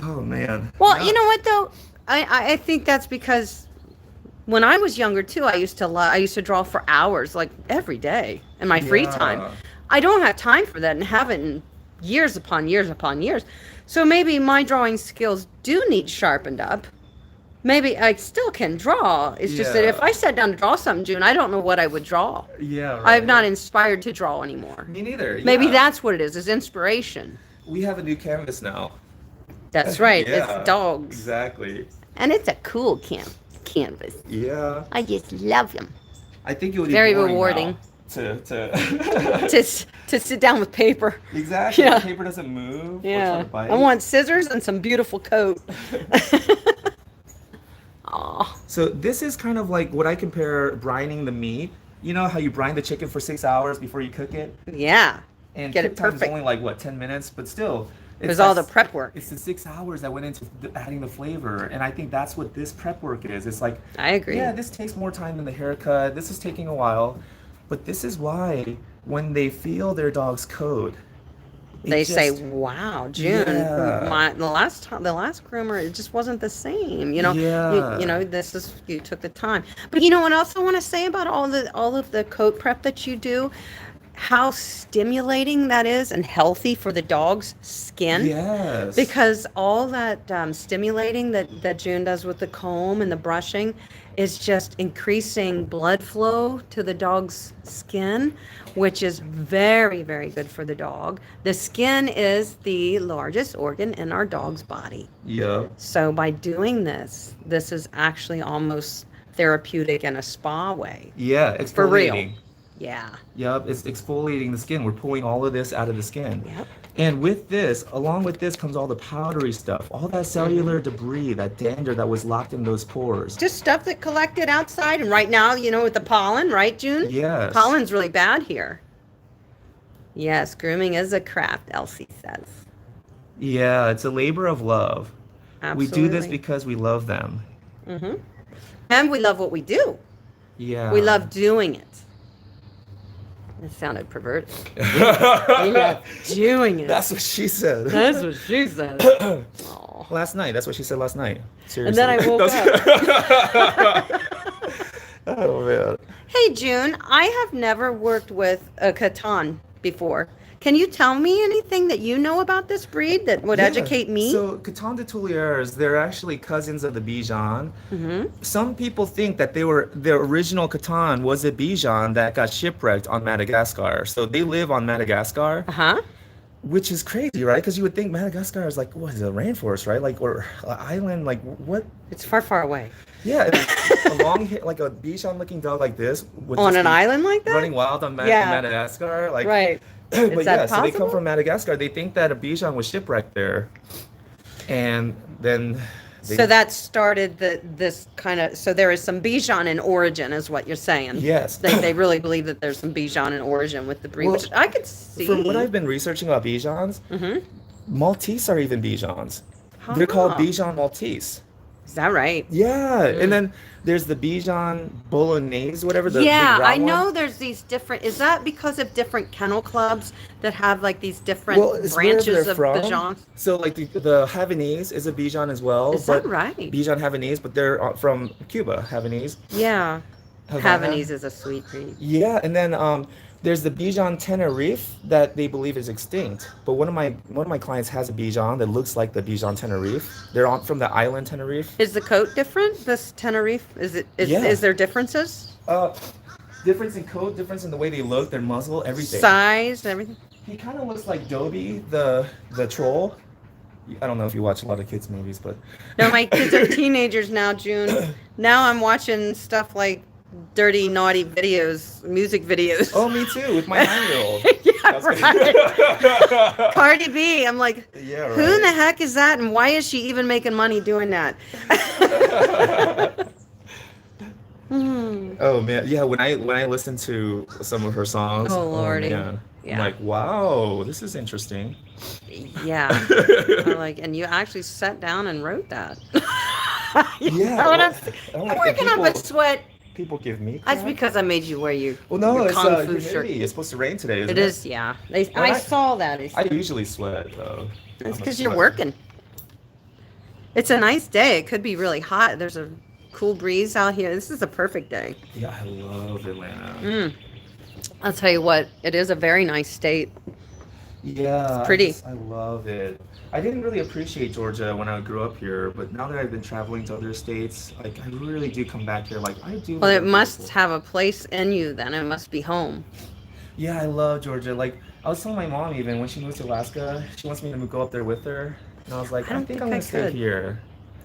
Oh, man. Well, No. you know what though? I think that's because when I was younger too, I used to draw for hours, like every day in my free time. Yeah. I don't have time for that and haven't in years upon years upon years. So maybe my drawing skills do need sharpened up. Maybe I still can draw. It's just that Yeah. if I sat down to draw something, June, I don't know what I would draw. Yeah, right. I'm not inspired to draw anymore. Me neither. Maybe yeah. that's what it is inspiration. We have a new canvas now. That's right. Yeah, It's dogs. Exactly. And it's a cool canvas. Yeah. I just love them. I think it would be Very boring rewarding. now to to sit down with paper. Exactly. Yeah. The paper doesn't move. or try Yeah. to bite. I want scissors and some beautiful coat. Aw. So this is kind of like what I compare brining the meat. You know how you brine the chicken for 6 hours before you cook it? Yeah. And Get cook it time's perfect. only like, what, 10 minutes? But still. There's all the prep work. It's the 6 hours that went into adding the flavor. And I think that's what this prep work is. It's like, I agree. yeah, this takes more time than the haircut. This is taking a while. But this is why when they feel their dog's coat, it They say, just- "Wow, June, Yeah. the last groomer, it just wasn't the same." You know, Yeah. you know, you took the time. But you know what else I want to say about all of the coat prep that you do? How stimulating that is and healthy for the dog's skin. Yes. Because all that stimulating that June does with the comb and the brushing is just increasing blood flow to the dog's skin, which is very, very good for the dog. The skin is the largest organ in our dog's body. Yep. So by doing this is actually almost therapeutic in a spa way. Yeah, exfoliating. For real. Yeah. Yep, it's exfoliating the skin. We're pulling all of this out of the skin. Yep. And with this, along with this comes all the powdery stuff, all that cellular debris, that dander that was locked in those pores. Just stuff that collected outside. And right now, you know, with the pollen, right, June? Yes. Pollen's really bad here. Yes, grooming is a craft, Elsie says. Yeah, it's a labor of love. Absolutely. We do this because we love them. Mm-hmm. And we love what we do. Yeah. We love doing it. It sounded perverted. We love doing it. That's what she said. That's what she said. Aw. Last night. That's what she said last night. And Seriously. then I woke up. Oh, man. Hey, June, I have never worked with a Coton before. Can you tell me anything that you know about this breed that would Yeah. educate me? So Coton de Tulears, they're actually cousins of the Bichon. Mm-hmm. Some people think that the original Coton was a Bichon that got shipwrecked on Madagascar. So they live on Madagascar, Uh-huh. which is crazy, right? Because you would think Madagascar is like, what is it, a rainforest, right? Like, or an island, like what? It's far, far away. Yeah, a long hair, like a Bichon-looking dog like this would On just an be island like that? running wild on Yeah. Madagascar, like Right. but Is yeah, that so they possible? come from Madagascar. They think that a Bichon was shipwrecked there, and then So that started this kind of, so there is some Bichon in origin is what you're saying. Yes. They really believe that there's some Bichon in origin with the breed, Well, which I could see. From what I've been researching about Bichons, Mhm. Maltese are even Bichons. They're called Huh. Bichon Maltese. Is that right? Yeah, and then there's the Bichon Bolognese, whatever. The Yeah, big round I know one. there's these different, is that because of different kennel clubs that have like these different Well, it's wherever branches they're of from. Bichons? So like the Havanese is a Bichon as well. Is that but right? Bichon Havanese, but they're from Cuba, Havanese. Yeah. Havana. Havanese is a sweet breed. Yeah, and then there's the Bichon Tenerife that they believe is extinct. But one of my clients has a Bichon that looks like the Bichon Tenerife. They're from the island Tenerife. Is the coat different? This Tenerife, is Yeah. there differences? Difference in coat, difference in the way they look, their muzzle, everything. Size, everything? He kind of looks like Dobie, the troll. I don't know if you watch a lot of kids movies, but No, my kids are teenagers now, June. Now I'm watching stuff like dirty, naughty videos, music videos. oh, me too, with my 9-year-old. Yeah, That's right. Cardi B. I'm like, Yeah, who in the right. heck is that, and why is she even making money doing that? Hmm. Oh man, yeah. When I listen to some of her songs, Oh, oh Lordy. man, I'm Yeah. like, wow, this is interesting. Yeah. I'm like, and you actually sat down and wrote that. You Yeah, know what well, I'm I'm like, working up a sweat. people give me That's crap. because I made you wear Well, no, your it's kung fu shirt. humidity. It's supposed to rain today, isn't It it? is, yeah. Well, I saw that. I usually sweat though. It's I'm a because you're sweater. working. It's a nice day. It could be really hot. There's a cool breeze out here. This is a perfect day. Yeah, I love Atlanta. Mm. I'll tell you what, it is a very nice state. Yeah, It's pretty. I love it. I didn't really appreciate Georgia when I grew up here, but now that I've been traveling to other states, like I really do come back here. Like I do. Well, it love must beautiful. have a place in you then. It must be home. Yeah, I love Georgia. Like I was telling my mom even when she moved to Alaska, she wants me to go up there with her, and I was like, I I don't think think I'm I gonna stay could. here.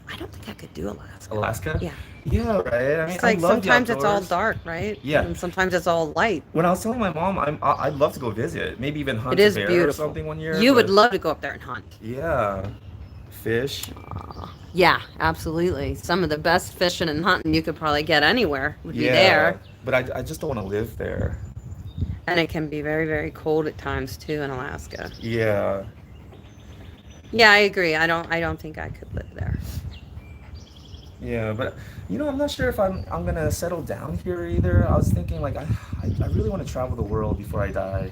I don't think I could do Alaska. Alaska? Yeah. Yeah, right. I mean, It's I like love the sometimes it's all outdoors. dark, right? Yeah. And sometimes it's all light. When I was telling my mom, I'd love to go visit, maybe even hunt It a is bear or beautiful. something one year. You would But love to go up there and hunt. yeah, fish. Yeah, absolutely. Some of the best fishing and hunting you could probably get anywhere would be Yeah, there. but I just don't want to live there. And it can be very, very cold at times too in Alaska. Yeah. Yeah, I agree. I don't think I could live there. Yeah, but I'm not sure if I'm gonna settle down here either. I was thinking like I really want to travel the world before I die.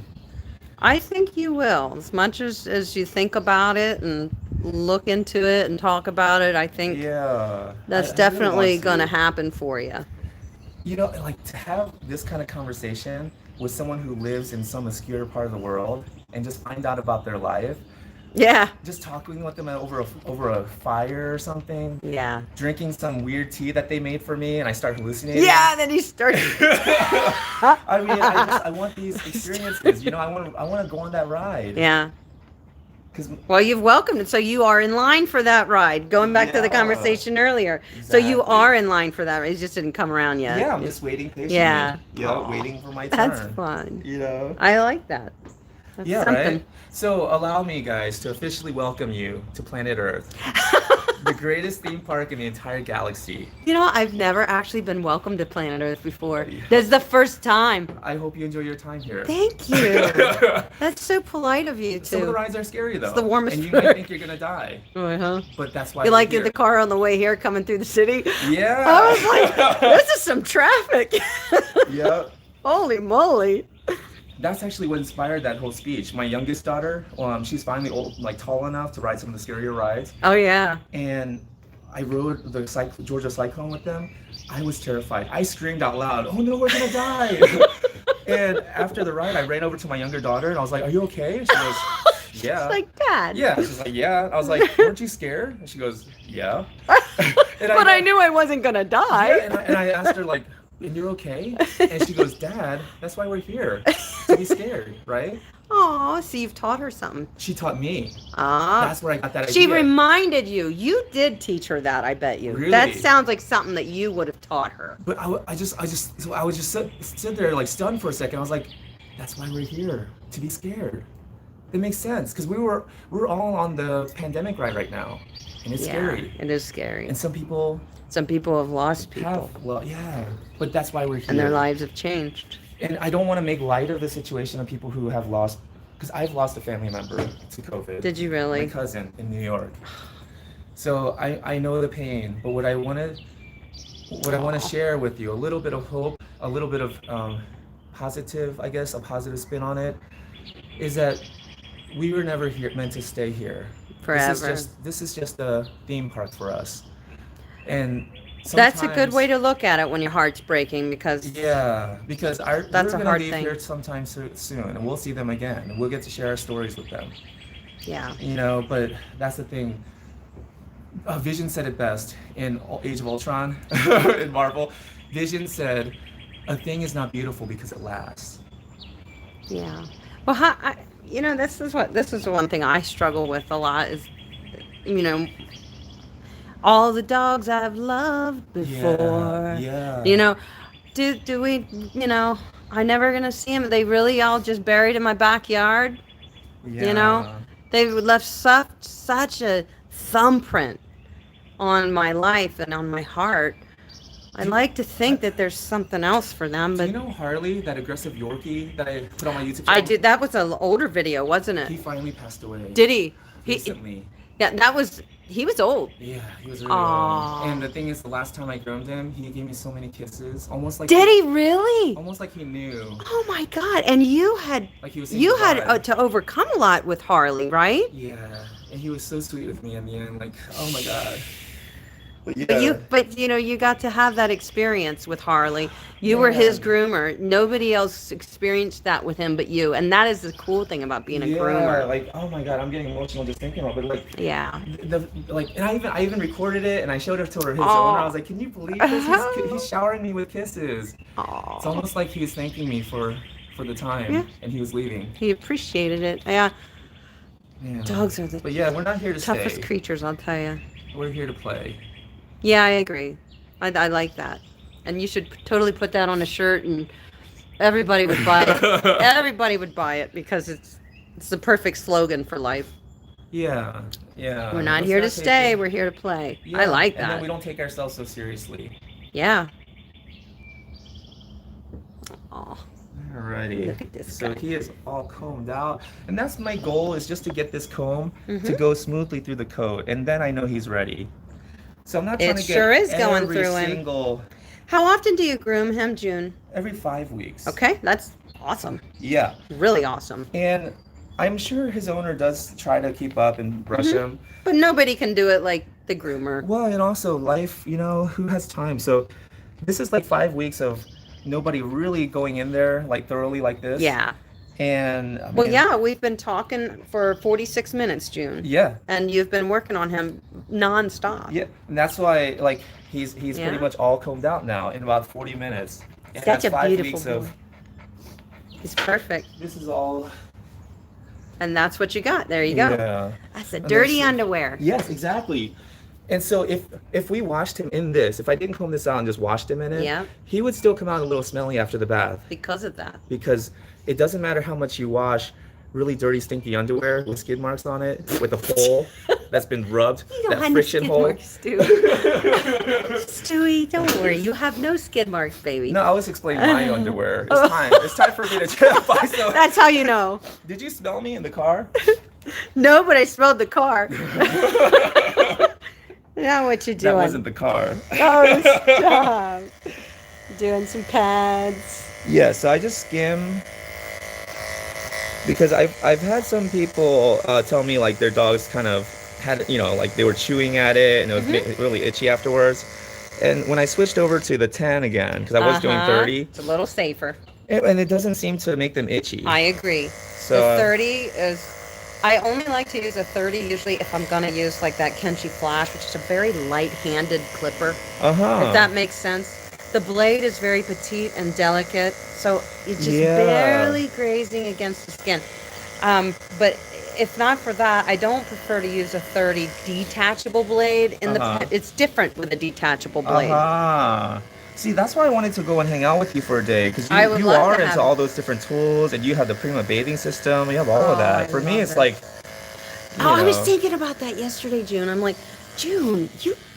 I think you will. As much as you think about it and look into it and talk about it, I think Yeah, that's I really definitely want going to to. happen for you. Like to have this kind of conversation with someone who lives in some obscure part of the world and just find out about their life. Yeah. Just talking with them over a fire or something, Yeah. drinking some weird tea that they made for me, and I start hallucinating. Yeah, then you start. I mean, I want these experiences. I want to go on that ride. Yeah. Cause Well, you've welcomed it. So you are in line for that ride. Going back to the yeah, conversation earlier. So you exactly. are in line for that ride. It just didn't come around yet. Yeah, I'm just waiting patiently. Yeah. Yeah, Aw, waiting for my that's turn. fun. I like that. That's Yeah, something. right? So allow me, guys, to officially welcome you to planet Earth, the greatest theme park in the entire galaxy. You know, I've never actually been welcomed to planet Earth before. Yeah. This is the first time. I hope you enjoy your time here. Thank you. That's so polite of you Some of the too. rides are scary though. the warmest and you might part. think you're gonna die, Uh-huh. but that's why You we're like in here. the car on the way here coming through the city? Yeah. I was like, this is some traffic. Yeah. Holy moly. That's actually what inspired that whole speech. My youngest daughter, she's finally old, like tall enough to ride some of the scarier rides, Oh, yeah. and I rode the Georgia Cyclone with them. I was terrified. I screamed out loud, "Oh no, we're gonna die!" And after the ride, I ran over to my younger daughter and I was like, "Are you okay?" And she goes, "Yeah." It's like, Dad. Yeah. She's like, "Yeah." I was like, "Weren't you scared?" And she goes, "Yeah." And But I knew I wasn't going to die. Yeah, and I asked her like, "And you're okay?" And she goes, "Dad, that's why we're here, to be scared, right?" Aw, so you've taught her something. She taught me. Ah. That's where I got that She idea. reminded you. You did teach her that, I bet you. Really? That sounds like something that you would have taught her. But I would just sit there like stunned for a second. I was like, "That's why we're here, to be scared." It makes sense because we're all on the pandemic right now, and it's scary. It is scary. And some people Some people have lost people, yeah, but that's why we're here. and their lives have changed. And I don't want to make light of the situation of people who have lost, because I've lost a family member to COVID. Did you My really? cousin in New York. So I know the pain, but what I want to share with you, a little bit of hope, a little bit of positive, I guess, a positive spin on it, is that we were never meant to stay here. Forever. This is just a theme park for us. And That's a good sometimes- way to look at it when your heart's breaking, because Yeah, because That's we're a gonna hard leave thing. here sometime soon, and we'll see them again, and we'll get to share our stories with them. yeah. But that's the thing. Vision said it best in Age of Ultron in Marvel. Vision said, "A thing is not beautiful because it lasts." Yeah. Well, this is the one thing I struggle with a lot is you know, all the dogs I've loved before. Yeah. You know, do we, you know, I never gonna see them. They really all just buried in my backyard. You know, Yeah. they left such a thumbprint on my life and on my heart. I like to think that there's something else for them, Do but you know Harley, that aggressive Yorkie that I put on my YouTube channel? I did. That was an older video, wasn't He it? finally passed away. Did he? Recently. Yeah, he was old. Yeah, he was really Aw. old. And the thing is, the last time I groomed him, he gave me so many kisses, almost like Did he really? almost like he knew. Oh my God! And you had Like he was saying you had goodbye. to overcome a lot with Harley, right? Yeah, and he was so sweet with me in the end. Like, oh my God. But yeah. But you know, you got to have that experience with Harley. You were his groomer. Nobody else experienced that with him but you, and that is the cool thing about being a groomer. Like, oh my God, I'm getting emotional just thinking about it. But like, Yeah. and I even recorded it and I showed it to his Aw. owner. I was like, can you believe this? He's showering me with kisses. It's Aw. almost like he was thanking me for the time, Yeah. and he was leaving. He appreciated it. Yeah. Yeah. Dogs are the But yeah, we're not here to toughest stay. creatures, I'll tell you. We're here to play. Yeah, I agree. I like that. And you should totally put that on a shirt, and everybody would buy it. Everybody would buy it because it's the perfect slogan for life. Yeah. We're not Let's here to take stay. it- We're here to play. Yeah, I like And then that. we don't take ourselves so seriously. Yeah. Oh, Alrighty. Look at this So guy. he is all combed out, and that's my goal, is just to get this comb to Mhm. go smoothly through the coat, and then I know he's ready. So I'm not trying It to get sure is going every through him. single how often do you groom him, June? every 5 weeks. Okay, that's awesome. Yeah, Really awesome. and I'm sure his owner does try to keep up and brush Mhm. him. But nobody can do it like the groomer. Well, and also life, who has time? So this is like 5 weeks of nobody really going in there like thoroughly like this. Yeah. And I Well, mean, yeah, we've been talking for 46 minutes, June. Yeah. And you've been working on him nonstop. Yeah, and that's why like he's Yeah. pretty much all combed out now in about 40 minutes. And Such that's a 5 beautiful weeks boy. of He's perfect. this is all. And that's what you got. There you go. Yeah. That's a And dirty there's- underwear. Yes, exactly. And so if we washed him in this, if I didn't comb this out and just washed him in it, Yeah. he would still come out a little smelly after the bath, Because of that. because it doesn't matter how much you wash really dirty, stinky underwear with skid marks on it, with a hole that's been rubbed, You don't that have no friction skid hole. marks, Stu. Stewie, don't worry. You have no skid marks, baby. No, I was explaining my underwear. It's time. It's time for me to buy some. That's how you know. Did you smell me in the car? No, but I smelled the car. Now what you doing? That wasn't the car. Oh, stop. Doing some pads. Yeah, so I just skim, because I've had some people tell me like their dogs kind of had, like they were chewing at it and it was really itchy afterwards. And when I switched over to the 10 again, because I was doing 30, It's a little safer. and it doesn't seem to make them itchy. I agree. So, the 30 is... I only like to use a 30 usually if I'm going to use like that Kenchi Flash, which is a very light-handed clipper. Uh-huh. If that makes sense. The blade is very petite and delicate, so it's just Yeah. barely grazing against the skin. But if not for that, I don't prefer to use a 30 detachable blade. It's different with a detachable blade. Uh-huh. See, that's why I wanted to go and hang out with you for a day, because I would you love are to have into all those different tools, and you have the Prima bathing system, you have all of Oh, that. I For me, love it's it. like, Oh, I was know. thinking about that yesterday, June. I'm like, June,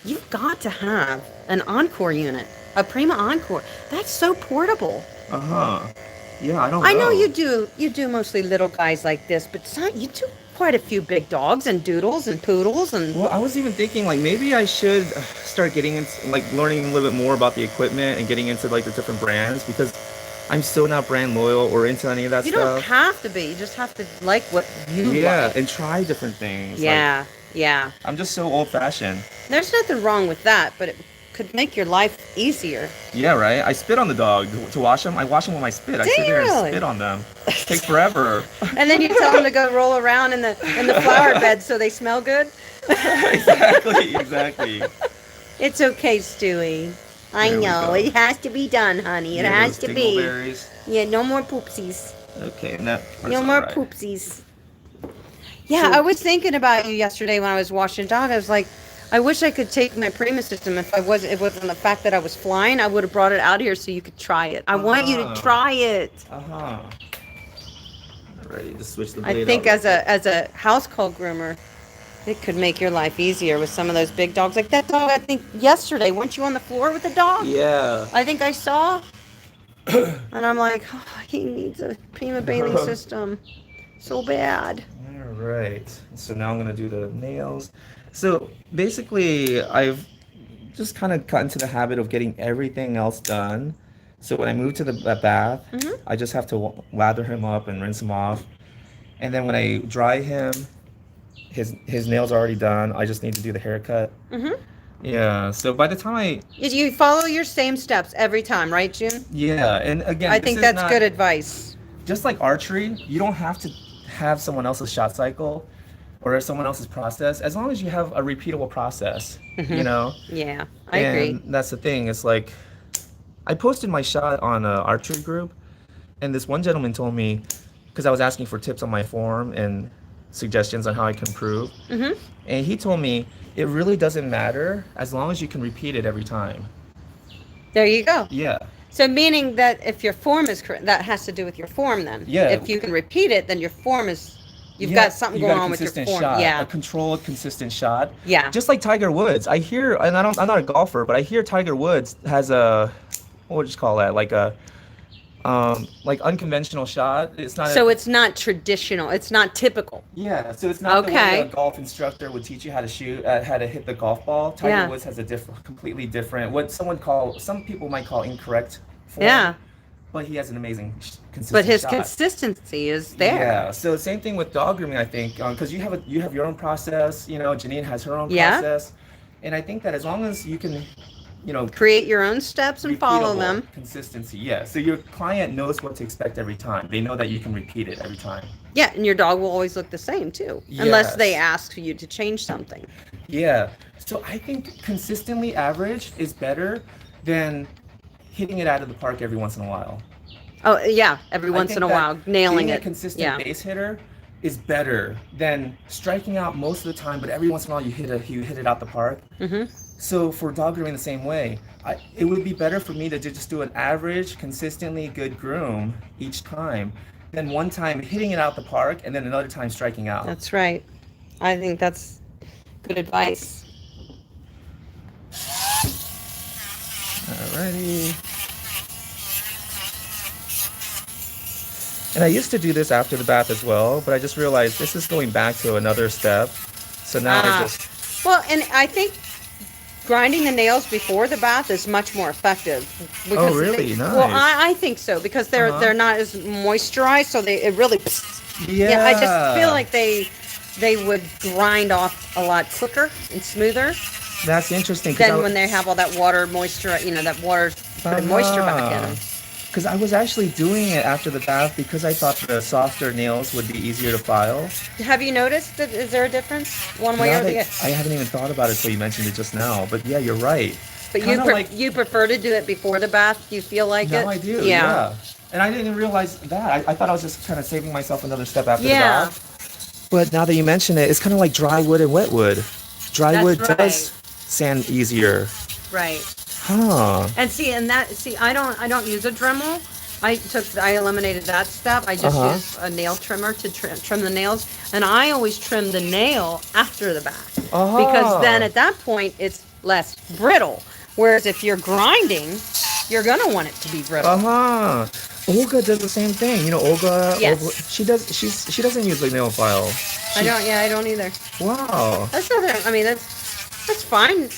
you've got to have an Encore unit, a Prima Encore. That's so portable. Uh-huh. Yeah, I don't I know you do mostly little guys like this, but you do quite a few big dogs and doodles and poodles and Well, I was even thinking, like, maybe I should start getting into, like, learning a little bit more about the equipment and getting into, like, the different brands, because I'm still not brand loyal or into any of that you stuff. don't have to be. You just have to like what you Yeah, like. and try different things. Yeah, yeah. Like, I'm just so old-fashioned. There's nothing wrong with that, but it could make your life easier. Yeah, right? I spit on the dog to wash them. I wash them with my spit. I Do sit you there and really? spit on them. It takes forever. And then you tell them to go roll around in the flower bed so they smell good. Exactly. It's okay, Stewie. I There we know. go. It has to be done, honey. It Yeah, has those to be. dingleberries. Yeah, no more poopsies. Okay, and that part's No more alright. poopsies. Yeah, So I was thinking about you yesterday when I was washing dog. I was like, I wish I could take my Prima system. If it wasn't the fact that I was flying, I would have brought it out here so you could try it. I want you to uh-huh. try it. Uh-huh. Ready to switch the I blade out think real as quick. a house call groomer, it could make your life easier with some of those big dogs. Like that dog, I think yesterday, weren't you on the floor with the dog? Yeah. I think I saw. And I'm like, oh, he needs a Prima bathing system so bad. All right. So now I'm gonna do the nails. So basically, I've just kind of got into the habit of getting everything else done. So when I move to the bath, Mm-hmm. I just have to lather him up and rinse him off. And then when I dry him, his nails are already done. I just need to do the haircut. Mm-hmm. Yeah. So by the time I You follow your same steps every time, right, June? yeah, and I again, this think is that's not good advice. just like archery. You don't have to have someone else's shot cycle or someone else's process as long as you have a repeatable process, you Mm-hmm. know? Yeah, I And agree. that's the thing. It's like I posted my shot on a archery group, and this one gentleman told me because I was asking for tips on my form and suggestions on how I can improve, Mm-hmm. and he told me it really doesn't matter as long as you can repeat it every time. There you go. Yeah, So meaning that if your form is correct, that has to do with your form then. yeah, If you can repeat it, then your form is, you've yeah. got something You going got a on with your consistent form. shot, a Yeah. controlled, consistent shot. Yeah. Just like Tiger Woods, I hear, and I'm not a golfer, but I hear Tiger Woods has a, what would you call that? Like unconventional shot. It's not So a, it's not traditional. It's not typical. yeah, so it's not the way a Okay. golf instructor would teach you how to shoot, how to hit the golf ball. Tiger Yeah. Woods has a different, completely different, what some people might call incorrect form, Yeah. but he has an amazing, But consistent his shot. consistency is there. Yeah, so same thing with dog grooming, I think, because you have your own process. You know, Janine has her own Yeah. process, and I think that as long as you can, you know, Create your own steps and follow repeatable them. consistency, yeah. So your client knows what to expect every time. They know that you can repeat it every time. Yeah, and your dog will always look the same too, unless they Yes. ask you to change something. Yeah. So I think consistently average is better than hitting it out of the park every once in a while. Oh, yeah, every I once think in a that while, nailing being a it. consistent Yeah. base hitter is better than striking out most of the time, but every once in a while you hit it out the park. Mm-hmm. So for dog grooming the same way, it would be better for me to just do an average, consistently good groom each time than one time hitting it out the park and then another time striking out. That's right. I think that's good advice. Alrighty. And I used to do this after the bath as well, but I just realized this is going back to another step. So now I Ah, just, well, and I think grinding the nails before the bath is much more effective oh because really? well, Nice. I think so because Uh-huh. they're not as moisturized, so it really yeah. I just feel Yeah. like they would grind off a lot quicker and smoother That's interesting. than when they have all that water moisture, that water putting moisture back in them. Because I was actually doing it after the bath because I thought the softer nails would be easier to file. Have you noticed that? Is there a difference one way Now or the that, other? I haven't even thought about it till you mentioned it just now. But yeah, you're right. But Kind of like you prefer to do it before the bath? Do you feel like it? now I do. Yeah. Yeah. And I didn't realize that. I thought I was just kind of saving myself another step after the Yeah. bath. But now that you mention it, it's kind of like dry wood and wet wood. Dry That's wood right. does sand easier. Right. Huh. And I don't use a Dremel. I eliminated that step. I just Uh-huh. use a nail trimmer to trim the nails, and I always trim the nail after the bath Uh-huh. because then at that point it's less brittle. Whereas if you're grinding, you're gonna want it to be brittle. Uh-huh. Olga does the same thing. You know, Olga, Yes. she doesn't use the nail file. I don't either. Wow. That's nothing. I mean, that's fine.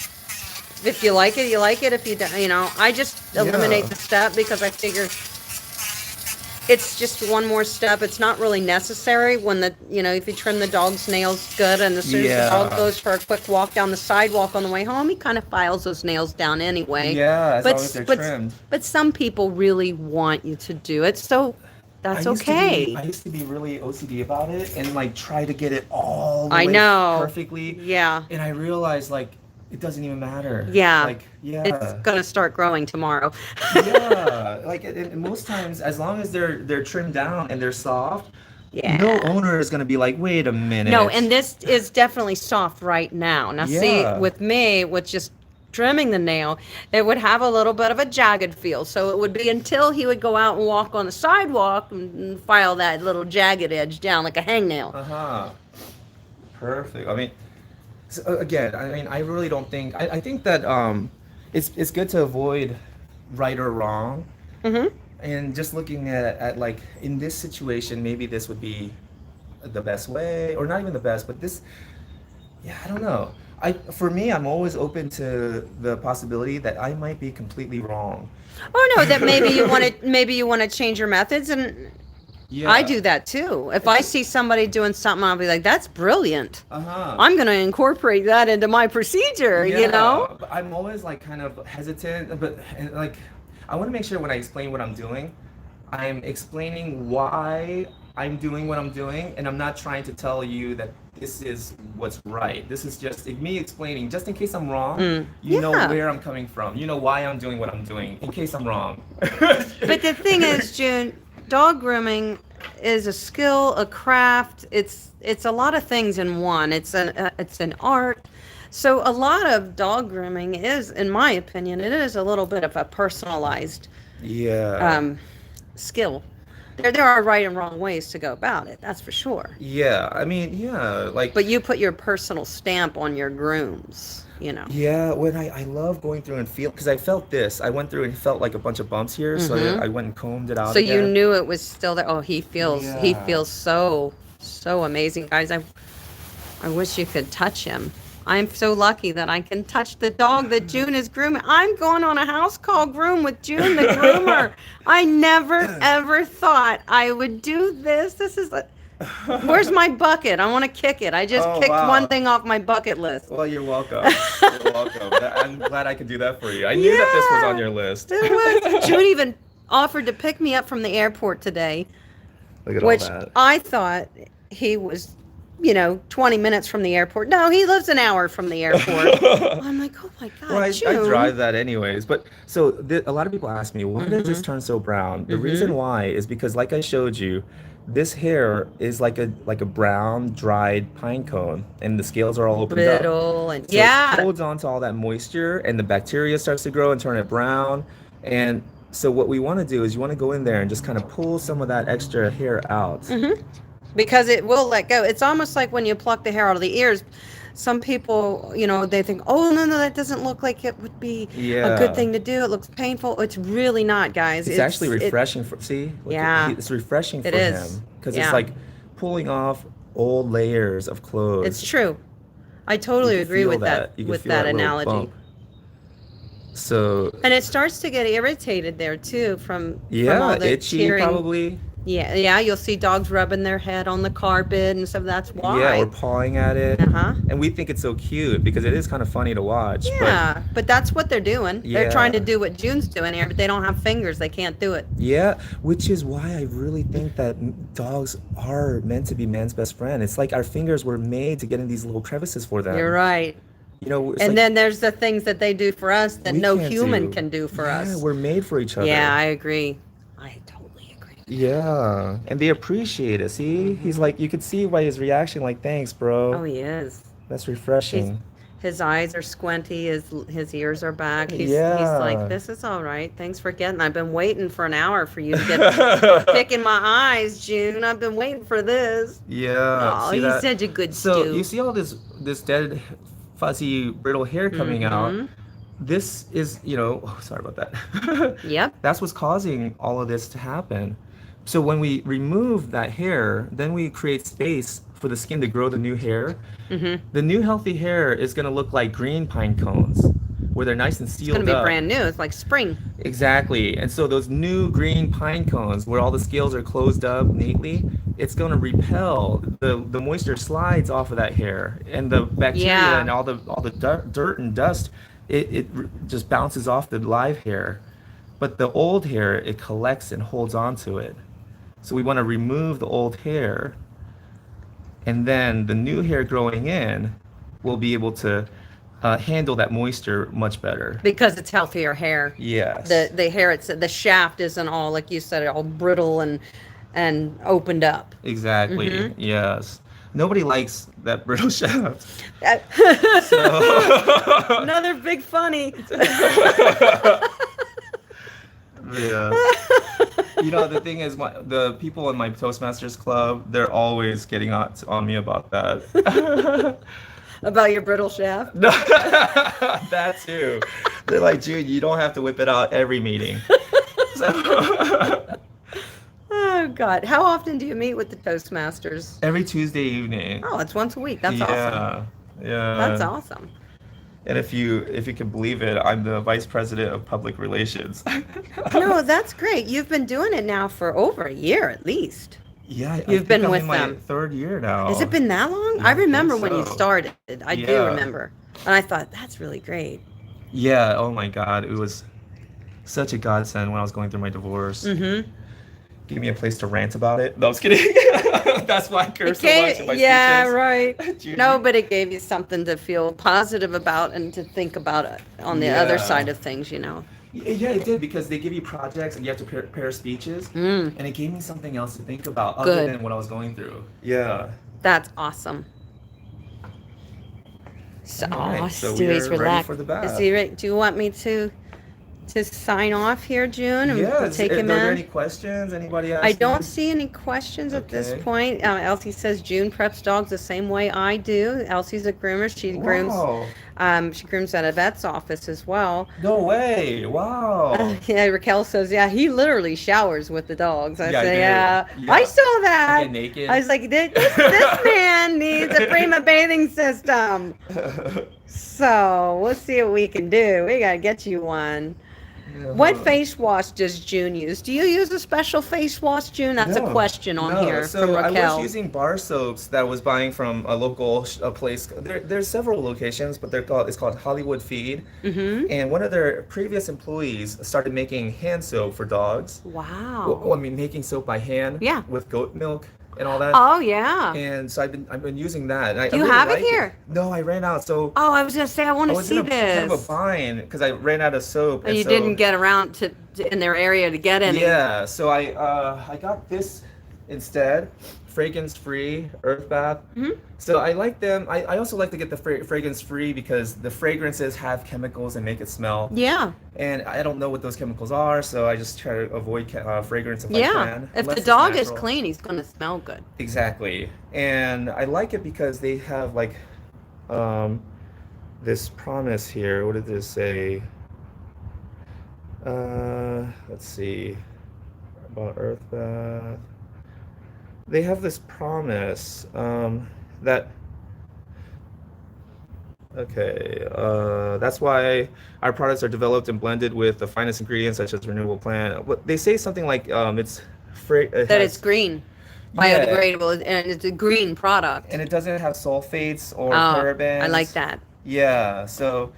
If you like it, you like it. If you don't, I just eliminate Yeah. the step because I figure it's just one more step. It's not really necessary when if you trim the dog's nails good and as soon as the dog Yeah. goes for a quick walk down the sidewalk on the way home, he kind of files those nails down anyway. Yeah, as but long as they're but trimmed. but some people really want you to do it, so that's okay. I used to be really OCD about it and like try to get it all the I way know. perfectly. Yeah. And I realized like it doesn't even matter. Yeah. Like yeah. It's gonna start growing tomorrow. Yeah. Like and most times, as long as they're trimmed down and they're soft, no Yeah. owner is going to be like, wait a No, minute. and this is definitely soft right now. Now, see, Yeah. with me, with just trimming the nail, it would have a little bit of a jagged feel. So it would be until he would go out and walk on the sidewalk and file that little jagged edge down like a hangnail. Uh-huh. Perfect. I mean, so, again, I mean, I really don't think I think that it's good to avoid right or wrong. Mm-hmm. And just looking at like in this situation, maybe this would be the best way, or not even the best, but this, yeah, I don't know. For me, I'm always open to the possibility that I might be completely wrong. Oh no, that maybe you want to change your methods, and I Yeah. do that too. If I see somebody doing something, I'll be like, "That's brilliant. Uh-huh. I'm going to incorporate that into my procedure." You know? Yeah, but I'm always like kind of hesitant, but and, like I want to make sure when I explain what I'm doing, I'm explaining why I'm doing what I'm doing, and I'm not trying to tell you that this is what's right. This is just me explaining, just in case I'm wrong, you know Yeah. where I'm coming from. You know why I'm doing what I'm doing, in case I'm wrong. But the thing is, June, dog grooming is a skill, a craft. It's a lot of things in one. It's an art. So a lot of dog grooming is, in my opinion, it is a little bit of a personalized Yeah. um, skill. There are right and wrong ways to go about it. That's for sure. Yeah, I mean, yeah, like But you put your personal stamp on your grooms. You know. yeah, when I love going through and feel because I felt this. I went through and felt like a bunch of bumps here, so Mm-hmm. I went and combed it out So you again. knew it was still there. Oh, he Yeah. feels so amazing, guys. I wish you could touch him. I'm so lucky that I can touch the dog that June is grooming. I'm going on a house call groom with June the groomer. I never ever thought I would do this. This is where's my bucket? I want to kick it. I just Oh kicked one wow. thing off my bucket list. Well, you're welcome. You're welcome. I'm glad I could do that for you. I knew that this was on Yeah, your list. it was. June even offered to pick me up from the airport today, Look at all which that. I thought he was, 20 minutes from the airport. No, he lives an hour from the airport. I'm like, oh my Well, God, I June. drive that anyways. But so a lot of people ask me, why does this turn so brown? The reason why is because, like I showed you, this hair is like a brown dried pine cone, and the scales are all opened up. Brittle and So it yeah. holds on to all that moisture, and the bacteria starts to grow and turn it brown. And so what we want to do is you want to go in there and just kind of pull some of that extra hair out. Because it will let go. It's almost like when you pluck the hair out of the ears. Some people, they think, oh, no, that doesn't look like it would be a good Yeah. thing to do. It looks painful. It's really not, guys. It's actually It, refreshing for, see? Look yeah, it's refreshing it for is. him because it's Yeah, like pulling off old layers of it's clothes. true. I You totally can agree feel with that. You can with feel that that little analogy. bump. So, And it starts to get irritated there too from yeah, all the itchy tearing. probably. Yeah, you'll see dogs rubbing their head on the carpet and stuff. That's Yeah, or why. pawing at it. Uh-huh. And we think it's so cute because it is kind of funny to watch. But Yeah, but that's what they're doing. They're trying to yeah, do what June's doing here, but they don't have fingers. They can't do it. yeah, which is why I really think that dogs are meant to be man's best friend. It's like our fingers were made to get in these little crevices for You're them. right. It's And like then there's the things that they do for us that we no can't human do. can do for Yeah, us. we're made for each Yeah, other. I agree. I totally agree. Yeah, and they appreciate it. See, he's like, you could see by his reaction, like, thanks, Oh, bro. he is. That's He's refreshing. his eyes are squinty, his ears are back. He's like, Yeah. this is all right. Thanks for getting. I've been waiting for an hour for you to get picking my eyes, June. I've been waiting for this. Yeah, Oh, see he's that? such a good So you stew. see all this dead, fuzzy, brittle hair coming out. Mm-hmm. This is, oh, sorry about that. Yep. That's what's causing all of this to happen. So when we remove that hair, then we create space for the skin to grow the new hair. Mm-hmm. The new healthy hair is going to look like green pine cones, where they're nice and It's gonna sealed be up. brand new. It's like spring. Exactly. And so those new green pine cones where all the scales are closed up neatly, it's going to repel the moisture slides off of that hair, and the bacteria and Yeah. all the dirt and dust, just bounces off the live hair. But the old hair, it collects and holds onto it. So we want to remove the old hair, and then the new hair growing in will be able to handle that moisture much better. Because it's healthier hair. Yes. The hair, the shaft isn't all, like you said, all brittle and and opened up. Exactly. Mhm. Yes. Nobody likes that brittle shaft. That- So. Another big funny. Yeah. You know, the thing is, the people in my Toastmasters club, they're always getting on me about that. About your brittle shaft. No, that too. They're like, Jude, you don't have to whip it out every meeting. So, Oh God! How often do you meet with the Toastmasters? every Tuesday evening. Oh, it's once a week. That's awesome. Yeah, yeah. That's awesome. And if you can believe it, I'm the vice president of public relations. No, that's great. You've been doing it now for over a year at least. Yeah, I You've think been I'm with in my them. third year now. Has it been that long? Yeah, I I think remember when you so. started. I do Yeah. remember. And I thought, that's really great. Yeah, oh my God, it was such a godsend when I was going through my divorce. Mm-hmm. Give me a place to rant about it. No, I was kidding. That's why I curse so much in my yeah, speeches. right. Judy. No, but it gave you something to feel positive about and to think about it on the other Yeah. side of things, you know. Yeah, it did, because they give you projects and you have to prepare speeches, Mm, and it gave me something else to think about Good. other than what I was going through. Yeah. that's awesome. So, All right, so Stewie's we're ready relaxed. for the bath. Is he ready? Do you want me to sign off here, June, and Yeah, we'll take are him there in? any questions? Anybody I asking? don't see any questions at this Okay. point. Elsie says June preps dogs the same way I do. Elsie's a groomer. She grooms. Wow. She grooms at a vet's office as well. No way. Wow. Yeah, Raquel says, yeah, he literally showers with the dogs. I Yeah, I say, do. yeah, Yeah. I saw that. Get naked. I was like, this man needs a Prima bathing system. So we'll see what we can do. We gotta get you one. What face wash does June use? Do you use a special face wash, June? That's a No, question on no. here So from I Raquel. was using bar soaps that I was buying from a local place. There's several locations, but it's called Hollywood Feed. Mm-hmm. And one of their previous employees started making hand soap for dogs. Wow. Well, I mean, making soap by hand. Yeah. With goat milk and all that. Oh, yeah. And so I've been using that. And I Do you really have it like here? No, I ran out. So Oh, I was going to say, I want I to was see in kind of a this. bind because I ran out of soap. And you so, didn't get around to in their area to get any. Yeah, so I got this instead, fragrance-free earth bath. Mhm. So I like them. I also like to get the fragrance-free because the fragrances have chemicals and make it smell. Yeah. And I don't know what those chemicals are, so I just try to avoid fragrance if I Yeah. can. If unless the it's dog is natural. clean, he's going to smell good. Exactly. And I like it because they have like this promise here. What did this say? Let's see. About earth bath. They have this promise that that's why our products are developed and blended with the finest ingredients such as renewable plant. They say something like it's That it's green, Yeah. biodegradable, and it's a green product. and it doesn't have sulfates or Oh, parabens. I like that. Yeah. So,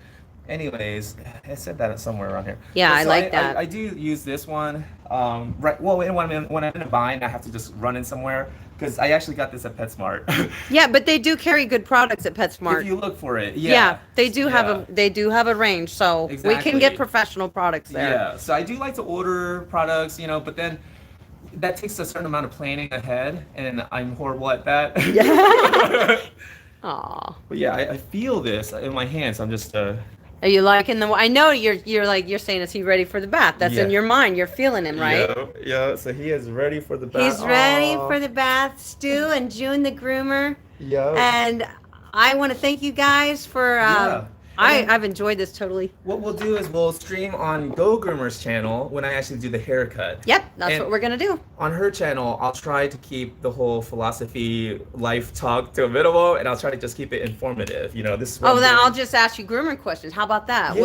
anyways, I said that somewhere around here. Yeah, But I so like that. I do use this one. Right. Well, when I'm in a bind, I have to just run in somewhere because I actually got this at PetSmart. Yeah, but they do carry good products at PetSmart. If you look for it, Yeah, they do have Yeah. a range, so we can Exactly. get professional products there. Yeah, so I do like to order products, but then that takes a certain amount of planning ahead, and I'm horrible at that. Yeah. Aw. But yeah, I feel this in my hands. So I'm just Are you liking the? I know you're saying, is he ready for the bath? That's in Yeah. your mind. You're feeling him, right? Yeah. So he is ready for the bath. He's ready for the bath, Stu and June the groomer. Yeah. And I want to thank you guys for. Yeah. I've enjoyed this totally. What we'll do is we'll stream on Go Groomer's channel when I actually do the haircut. Yep, that's And- what we're gonna do. On her channel, I'll try to keep the whole philosophy life talk to a minimum, and I'll try to just keep it informative. This is what Oh, I'm then doing. I'll just ask you groomer questions. How about that? Yeah.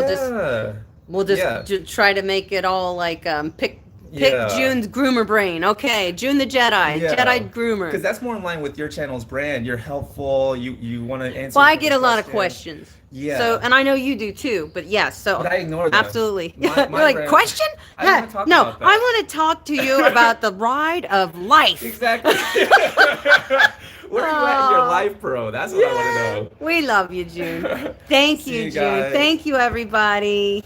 We'll just Yeah. try to make it all like pick Yeah. June's groomer brain. Okay, June the Jedi, Yeah. Jedi groomer. Because that's more in line with your channel's brand. You're helpful. You want to answer. Well, I get a people's lot of questions. Yeah. So, and I know you do too. But yes, so But I ignore them. absolutely. My You're like brand- question? I Yeah. wanna talk No, about that. I want to talk to you about the ride of life. Exactly. Where are you at in your Oh. life, bro? That's what I want to know. We love you, June. Thank See you, you June. guys. Thank you, everybody.